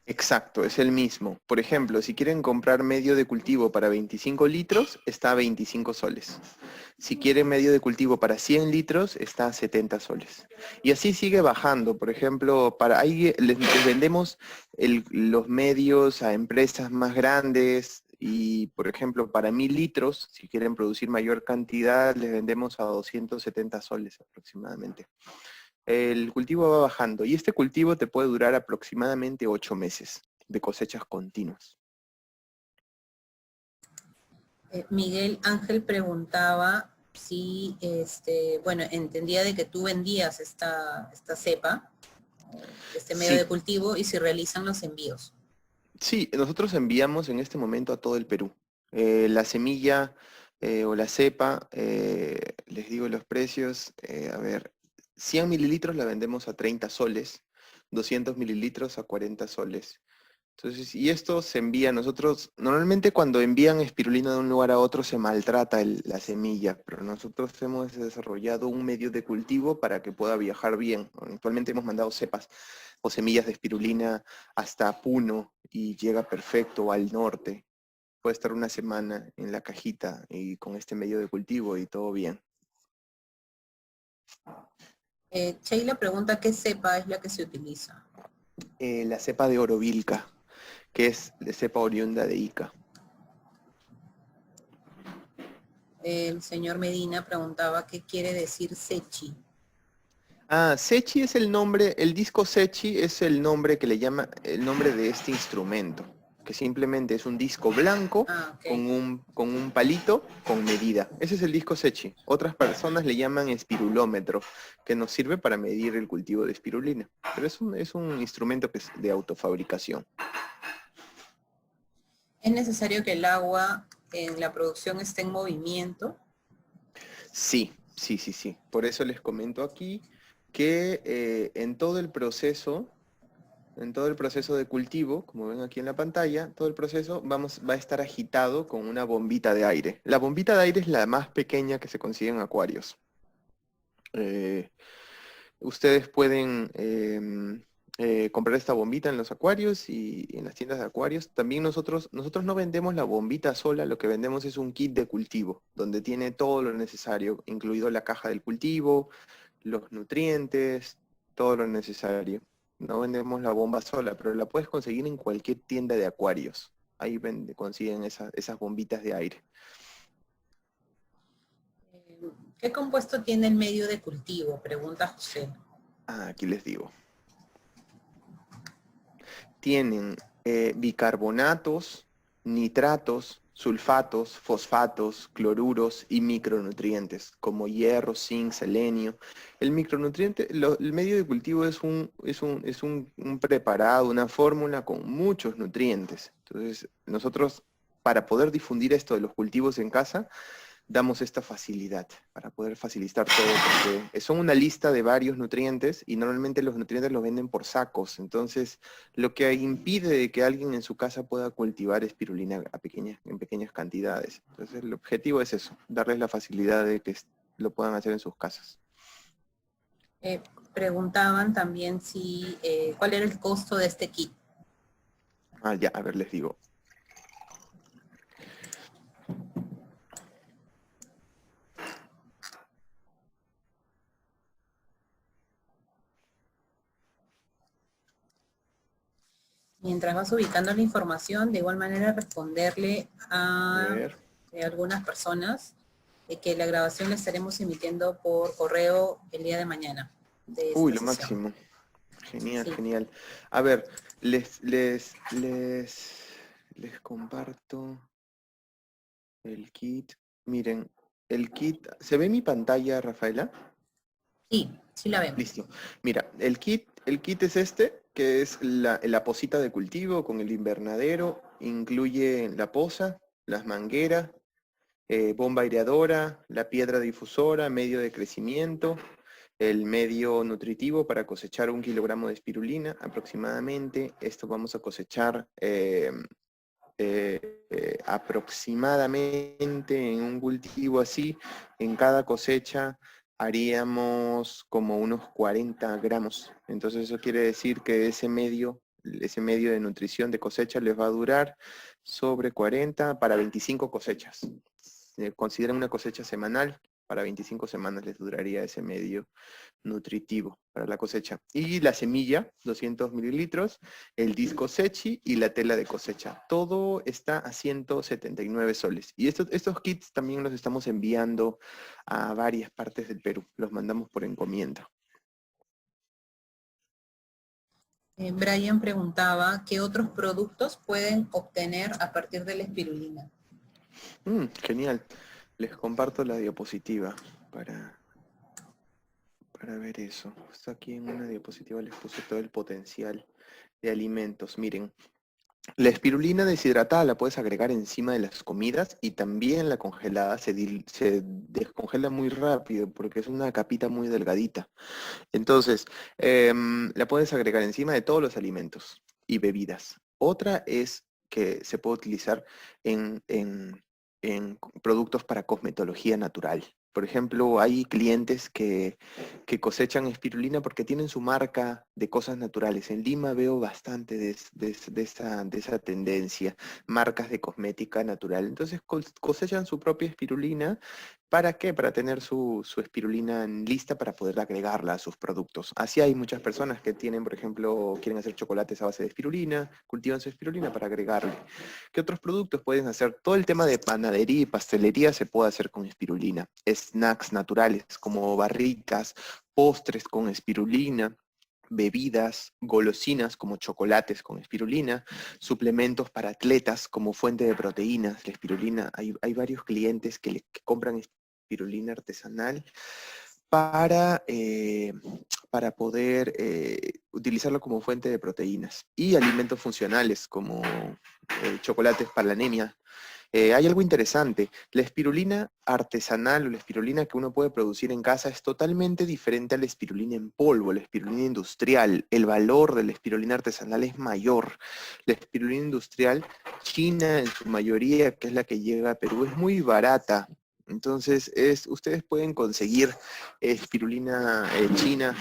[SPEAKER 1] Exacto, es el mismo. Por ejemplo, si quieren comprar medio de cultivo para 25 litros, está a 25 soles. Si quieren medio de cultivo para 100 litros, está a 70 soles. Y así sigue bajando. Por ejemplo, ahí les vendemos los medios a empresas más grandes y, por ejemplo, para 1000 litros, si quieren producir mayor cantidad, les vendemos a 270 soles aproximadamente. El cultivo va bajando y este cultivo te puede durar aproximadamente 8 meses de cosechas continuas.
[SPEAKER 2] Miguel Ángel preguntaba si, bueno, entendía de que tú vendías esta cepa, este medio de
[SPEAKER 1] Sí,
[SPEAKER 2] cultivo, y si realizan los envíos.
[SPEAKER 1] sí, nosotros enviamos en este momento a todo el Perú. La semilla o la cepa, les digo los precios, a ver, 100 mililitros la vendemos a 30 soles, 200 mililitros a 40 soles. Entonces, y esto se envía a nosotros, normalmente cuando envían espirulina de un lugar a otro se maltrata la semilla, pero nosotros hemos desarrollado un medio de cultivo para que pueda viajar bien. Actualmente hemos mandado cepas o semillas de espirulina hasta Puno y llega perfecto al norte. Puede estar una semana en la cajita y con este medio de cultivo y todo bien.
[SPEAKER 2] Sheila pregunta qué cepa es la que se utiliza.
[SPEAKER 1] La cepa de Orovilca, que es de cepa oriunda de Ica.
[SPEAKER 2] El señor Medina preguntaba qué quiere decir Sechi.
[SPEAKER 1] Ah, Sechi es el nombre, el disco Sechi es el nombre que le llama, el nombre de este instrumento, que simplemente es un disco blanco
[SPEAKER 2] Ok.
[SPEAKER 1] con un palito con medida. Ese es el disco Sechi. Otras personas le llaman espirulómetro, que nos sirve para medir el cultivo de espirulina. Pero es un instrumento que es de autofabricación.
[SPEAKER 2] ¿Es necesario que el agua en la producción esté en movimiento?
[SPEAKER 1] Sí, sí, sí, sí. Por eso les comento aquí que en todo el proceso de cultivo, como ven aquí en la pantalla, todo el proceso va a estar agitado con una bombita de aire. La bombita de aire es la más pequeña que se consigue en acuarios. Ustedes pueden comprar esta bombita en los acuarios y en las tiendas de acuarios. También nosotros no vendemos la bombita sola, lo que vendemos es un kit de cultivo, donde tiene todo lo necesario, incluido la caja del cultivo, los nutrientes, todo lo necesario. No vendemos la bomba sola, pero la puedes conseguir en cualquier tienda de acuarios. Ahí consiguen esas bombitas de aire.
[SPEAKER 2] ¿Qué compuesto tiene el medio de cultivo? Pregunta José.
[SPEAKER 1] Aquí les digo. Tienen bicarbonatos, nitratos, sulfatos, fosfatos, cloruros y micronutrientes, como hierro, zinc, selenio. El micronutriente, el medio de cultivo es un preparado, una fórmula con muchos nutrientes. Entonces, nosotros, para poder difundir esto de los cultivos en casa, damos esta facilidad para poder facilitar todo, porque son una lista de varios nutrientes y normalmente los nutrientes los venden por sacos, entonces lo que impide de que alguien en su casa pueda cultivar espirulina en pequeñas cantidades. Entonces el objetivo es eso, darles la facilidad de que lo puedan hacer en sus casas.
[SPEAKER 2] Preguntaban también si cuál era el costo de este kit.
[SPEAKER 1] Ya, a ver, les digo.
[SPEAKER 2] Mientras vas ubicando la información, de igual manera responderle a algunas personas que la grabación la estaremos emitiendo por correo el día de mañana.
[SPEAKER 1] Uy, lo máximo. Genial, sí. Genial. A ver, les comparto el kit. Miren, el kit, ¿se ve mi pantalla, Rafaela?
[SPEAKER 2] Sí, sí la vemos.
[SPEAKER 1] Listo. Mira, el kit es este, que es la posita de cultivo con el invernadero, incluye la posa, las mangueras, bomba aireadora, la piedra difusora, medio de crecimiento, el medio nutritivo para cosechar 1 kilogramo de espirulina aproximadamente. Esto vamos a cosechar aproximadamente en un cultivo así, en cada cosecha haríamos como unos 40 gramos. Entonces eso quiere decir que ese medio de nutrición de cosecha les va a durar sobre 40 para 25 cosechas. Consideren una cosecha semanal, para 25 semanas les duraría ese medio nutritivo para la cosecha. Y la semilla, 200 mililitros, el disco Sechi y la tela de cosecha. Todo está a 179 soles. Y estos kits también los estamos enviando a varias partes del Perú. Los mandamos por encomienda.
[SPEAKER 2] Brian preguntaba, ¿qué otros productos pueden obtener a partir de la espirulina?
[SPEAKER 1] Genial. Les comparto la diapositiva para ver eso. Justo aquí en una diapositiva les puse todo el potencial de alimentos. Miren, la espirulina deshidratada la puedes agregar encima de las comidas y también la congelada se descongela muy rápido porque es una capita muy delgadita. Entonces, la puedes agregar encima de todos los alimentos y bebidas. Otra es que se puede utilizar en productos para cosmetología natural. Por ejemplo, hay clientes que cosechan espirulina porque tienen su marca de cosas naturales. En Lima veo bastante de esa tendencia, marcas de cosmética natural. Entonces cosechan su propia espirulina. ¿Para qué? Para tener su espirulina lista para poder agregarla a sus productos. Así hay muchas personas que tienen, por ejemplo, quieren hacer chocolates a base de espirulina, cultivan su espirulina para agregarle. ¿Qué otros productos pueden hacer? Todo el tema de panadería y pastelería se puede hacer con espirulina. Snacks naturales como barritas, postres con espirulina, bebidas, golosinas como chocolates con espirulina, suplementos para atletas como fuente de proteínas. La espirulina, hay varios clientes que compran espirulina artesanal para poder utilizarlo como fuente de proteínas. Y alimentos funcionales como chocolates para la anemia. Hay algo interesante, la espirulina artesanal o la espirulina que uno puede producir en casa es totalmente diferente a la espirulina en polvo, la espirulina industrial. El valor de la espirulina artesanal es mayor. La espirulina industrial, China en su mayoría, que es la que llega a Perú, es muy barata. Entonces, ustedes pueden conseguir espirulina china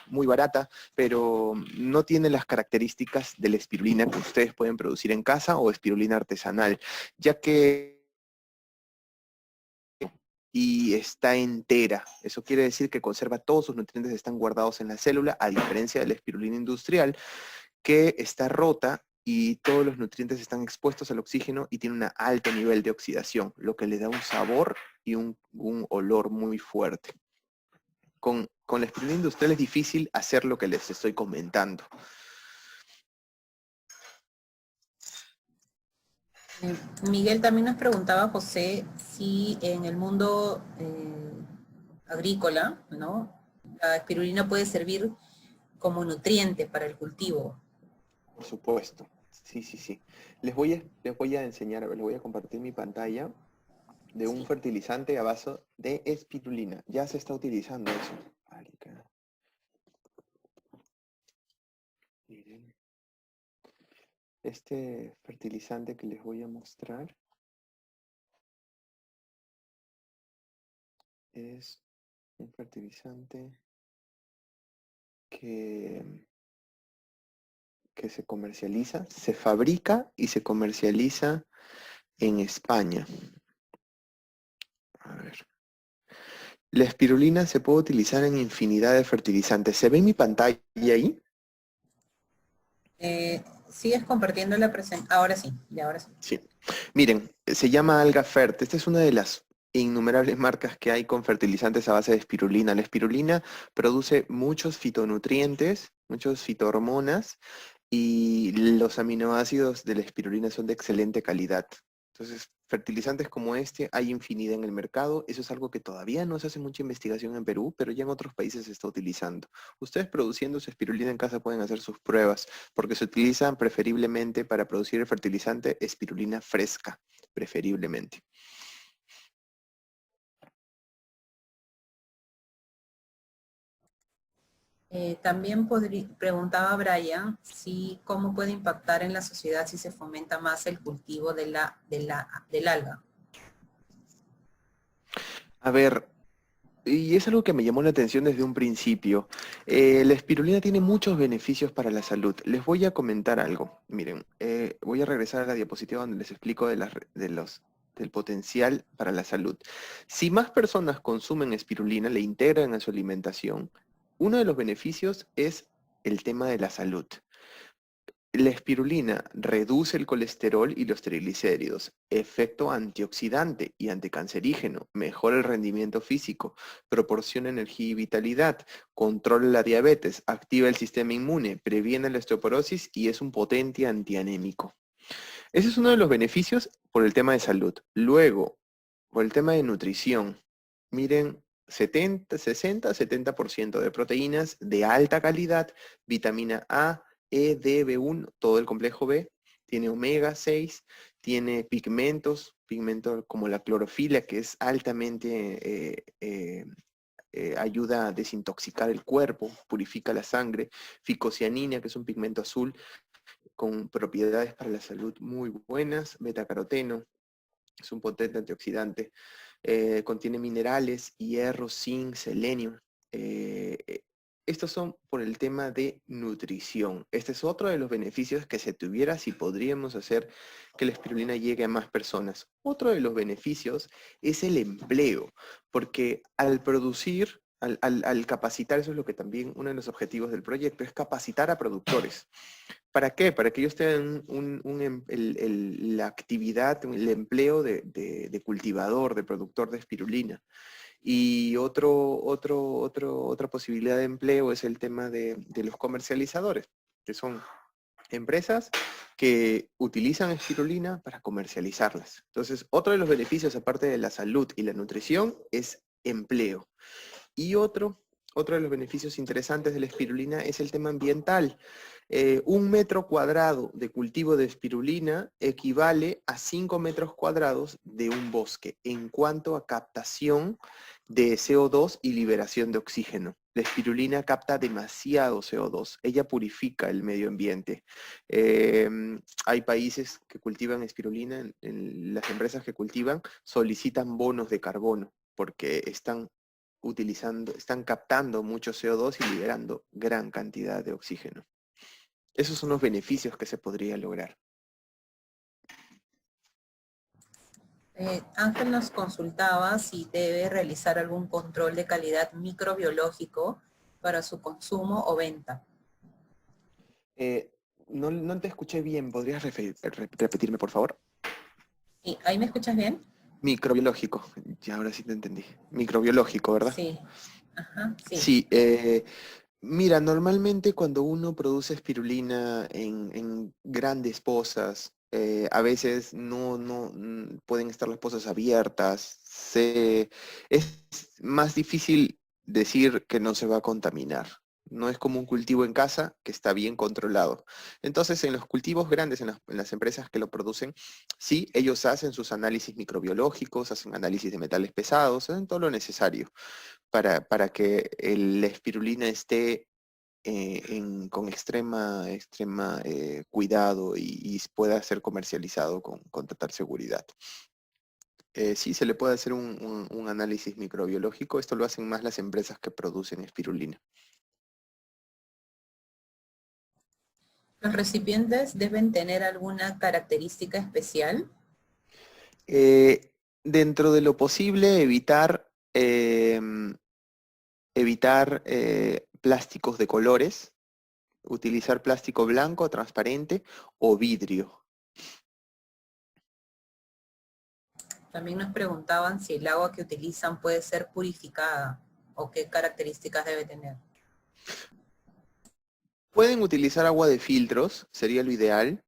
[SPEAKER 1] muy barata, pero no tiene las características de la espirulina que ustedes pueden producir en casa o espirulina artesanal, ya que y está entera. Eso quiere decir que conserva todos sus nutrientes, están guardados en la célula, a diferencia de la espirulina industrial, que está rota y todos los nutrientes están expuestos al oxígeno y tiene un alto nivel de oxidación, lo que le da un sabor y un olor muy fuerte. Con la espirulina industrial es difícil hacer lo que les estoy comentando.
[SPEAKER 2] Miguel también nos preguntaba, José, si en el mundo agrícola, ¿no? La espirulina puede servir como nutriente para el cultivo.
[SPEAKER 1] Por supuesto. Sí, sí, sí. Les voy a enseñar, a ver, les voy a compartir mi pantalla de un
[SPEAKER 2] Sí.
[SPEAKER 1] fertilizante a base de espirulina. Ya se está utilizando eso. Miren. Este fertilizante que les voy a mostrar es un fertilizante que, que se comercializa, se fabrica y se comercializa en España. A ver. La espirulina se puede utilizar en infinidad de fertilizantes. ¿Se ve mi pantalla ahí?
[SPEAKER 2] ¿Sigues compartiendo la presentación? Ahora sí, y ahora sí.
[SPEAKER 1] Sí. Miren, se llama Alga Fert. Esta es una de las innumerables marcas que hay con fertilizantes a base de espirulina. La espirulina produce muchos fitonutrientes, muchos fitohormonas, y los aminoácidos de la espirulina son de excelente calidad. Entonces, fertilizantes como este hay infinidad en el mercado. Eso es algo que todavía no se hace mucha investigación en Perú, pero ya en otros países se está utilizando. Ustedes produciendo su espirulina en casa pueden hacer sus pruebas, porque se utilizan preferiblemente para producir el fertilizante espirulina fresca, preferiblemente.
[SPEAKER 2] También preguntaba Brian si cómo puede impactar en la sociedad si se fomenta más el cultivo del alga.
[SPEAKER 1] A ver, y es algo que me llamó la atención desde un principio. La espirulina tiene muchos beneficios para la salud. Les voy a comentar algo. Miren, voy a regresar a la diapositiva donde les explico del potencial para la salud. Si más personas consumen espirulina, le integran a su alimentación, uno de los beneficios es el tema de la salud. La espirulina reduce el colesterol y los triglicéridos, efecto antioxidante y anticancerígeno, mejora el rendimiento físico, proporciona energía y vitalidad, controla la diabetes, activa el sistema inmune, previene la osteoporosis y es un potente antianémico. Ese es uno de los beneficios por el tema de salud. Luego, por el tema de nutrición, miren, 60-70% de proteínas de alta calidad, vitamina A, E, D, B1, todo el complejo B, tiene omega 6, tiene pigmentos como la clorofila, que es altamente, ayuda a desintoxicar el cuerpo, purifica la sangre, ficocianina, que es un pigmento azul, con propiedades para la salud muy buenas. Betacaroteno, es un potente antioxidante. Contiene minerales, hierro, zinc, selenio. Estos son por el tema de nutrición. Este es otro de los beneficios que se tuviera si podríamos hacer que la espirulina llegue a más personas. Otro de los beneficios es el empleo, porque al producir, al capacitar, eso es lo que también uno de los objetivos del proyecto, es capacitar a productores. ¿Para qué? Para que ellos tengan la actividad, el empleo de cultivador, de productor de espirulina. Y otra posibilidad de empleo es el tema de los comercializadores, que son empresas que utilizan espirulina para comercializarlas. Entonces, otro de los beneficios, aparte de la salud y la nutrición, es empleo. Y otro de los beneficios interesantes de la espirulina es el tema ambiental. 1 metro cuadrado de cultivo de espirulina equivale a 5 metros cuadrados de un bosque en cuanto a captación de CO2 y liberación de oxígeno. La espirulina capta demasiado CO2, ella purifica el medio ambiente. Hay países que cultivan espirulina, las empresas que cultivan solicitan bonos de carbono porque están captando mucho CO2 y liberando gran cantidad de oxígeno. Esos son los beneficios que se podría lograr.
[SPEAKER 2] Ángel nos consultaba si debe realizar algún control de calidad microbiológico para su consumo o venta.
[SPEAKER 1] No te escuché bien, ¿podrías repetirme, por favor?
[SPEAKER 2] ¿Y ahí me escuchas bien?
[SPEAKER 1] Microbiológico, ya ahora sí te entendí. Microbiológico, ¿verdad?
[SPEAKER 2] Sí. Ajá, sí.
[SPEAKER 1] Sí, mira, normalmente cuando uno produce espirulina en grandes pozas, a veces no pueden estar las pozas abiertas. Es más difícil decir que no se va a contaminar. No es como un cultivo en casa que está bien controlado. Entonces, en los cultivos grandes, en las empresas que lo producen, sí, ellos hacen sus análisis microbiológicos, hacen análisis de metales pesados, hacen todo lo necesario para que la espirulina esté con extrema cuidado y pueda ser comercializado con total seguridad. Sí, se le puede hacer un análisis microbiológico. Esto lo hacen más las empresas que producen espirulina.
[SPEAKER 2] ¿Los recipientes deben tener alguna característica especial?
[SPEAKER 1] Dentro de lo posible, evitar plásticos de colores, utilizar plástico blanco, transparente o vidrio.
[SPEAKER 2] También nos preguntaban si el agua que utilizan puede ser purificada o qué características debe tener.
[SPEAKER 1] Pueden utilizar agua de filtros, sería lo ideal.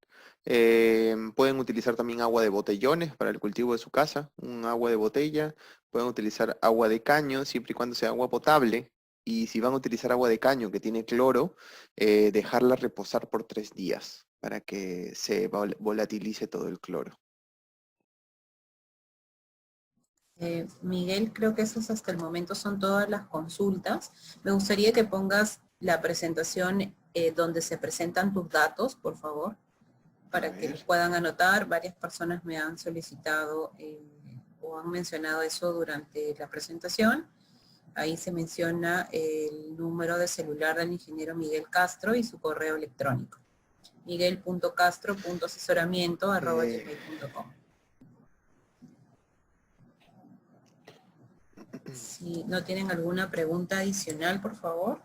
[SPEAKER 1] Pueden utilizar también agua de botellones para el cultivo de su casa, un agua de botella. Pueden utilizar agua de caño, siempre y cuando sea agua potable. Y si van a utilizar agua de caño que tiene cloro, dejarla reposar por 3 días para que se volatilice todo el cloro.
[SPEAKER 2] Miguel, creo que esos hasta el momento son todas las consultas. Me gustaría que pongas la presentación donde se presentan tus datos, por favor, para que los puedan anotar. Varias personas me han solicitado o han mencionado eso durante la presentación. Ahí se menciona el número de celular del ingeniero Miguel Castro y su correo electrónico. miguel.castro.asesoramiento@gmail.com. Si no tienen alguna pregunta adicional, por favor.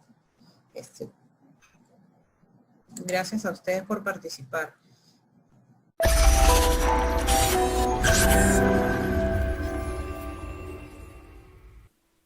[SPEAKER 2] Gracias a ustedes por participar.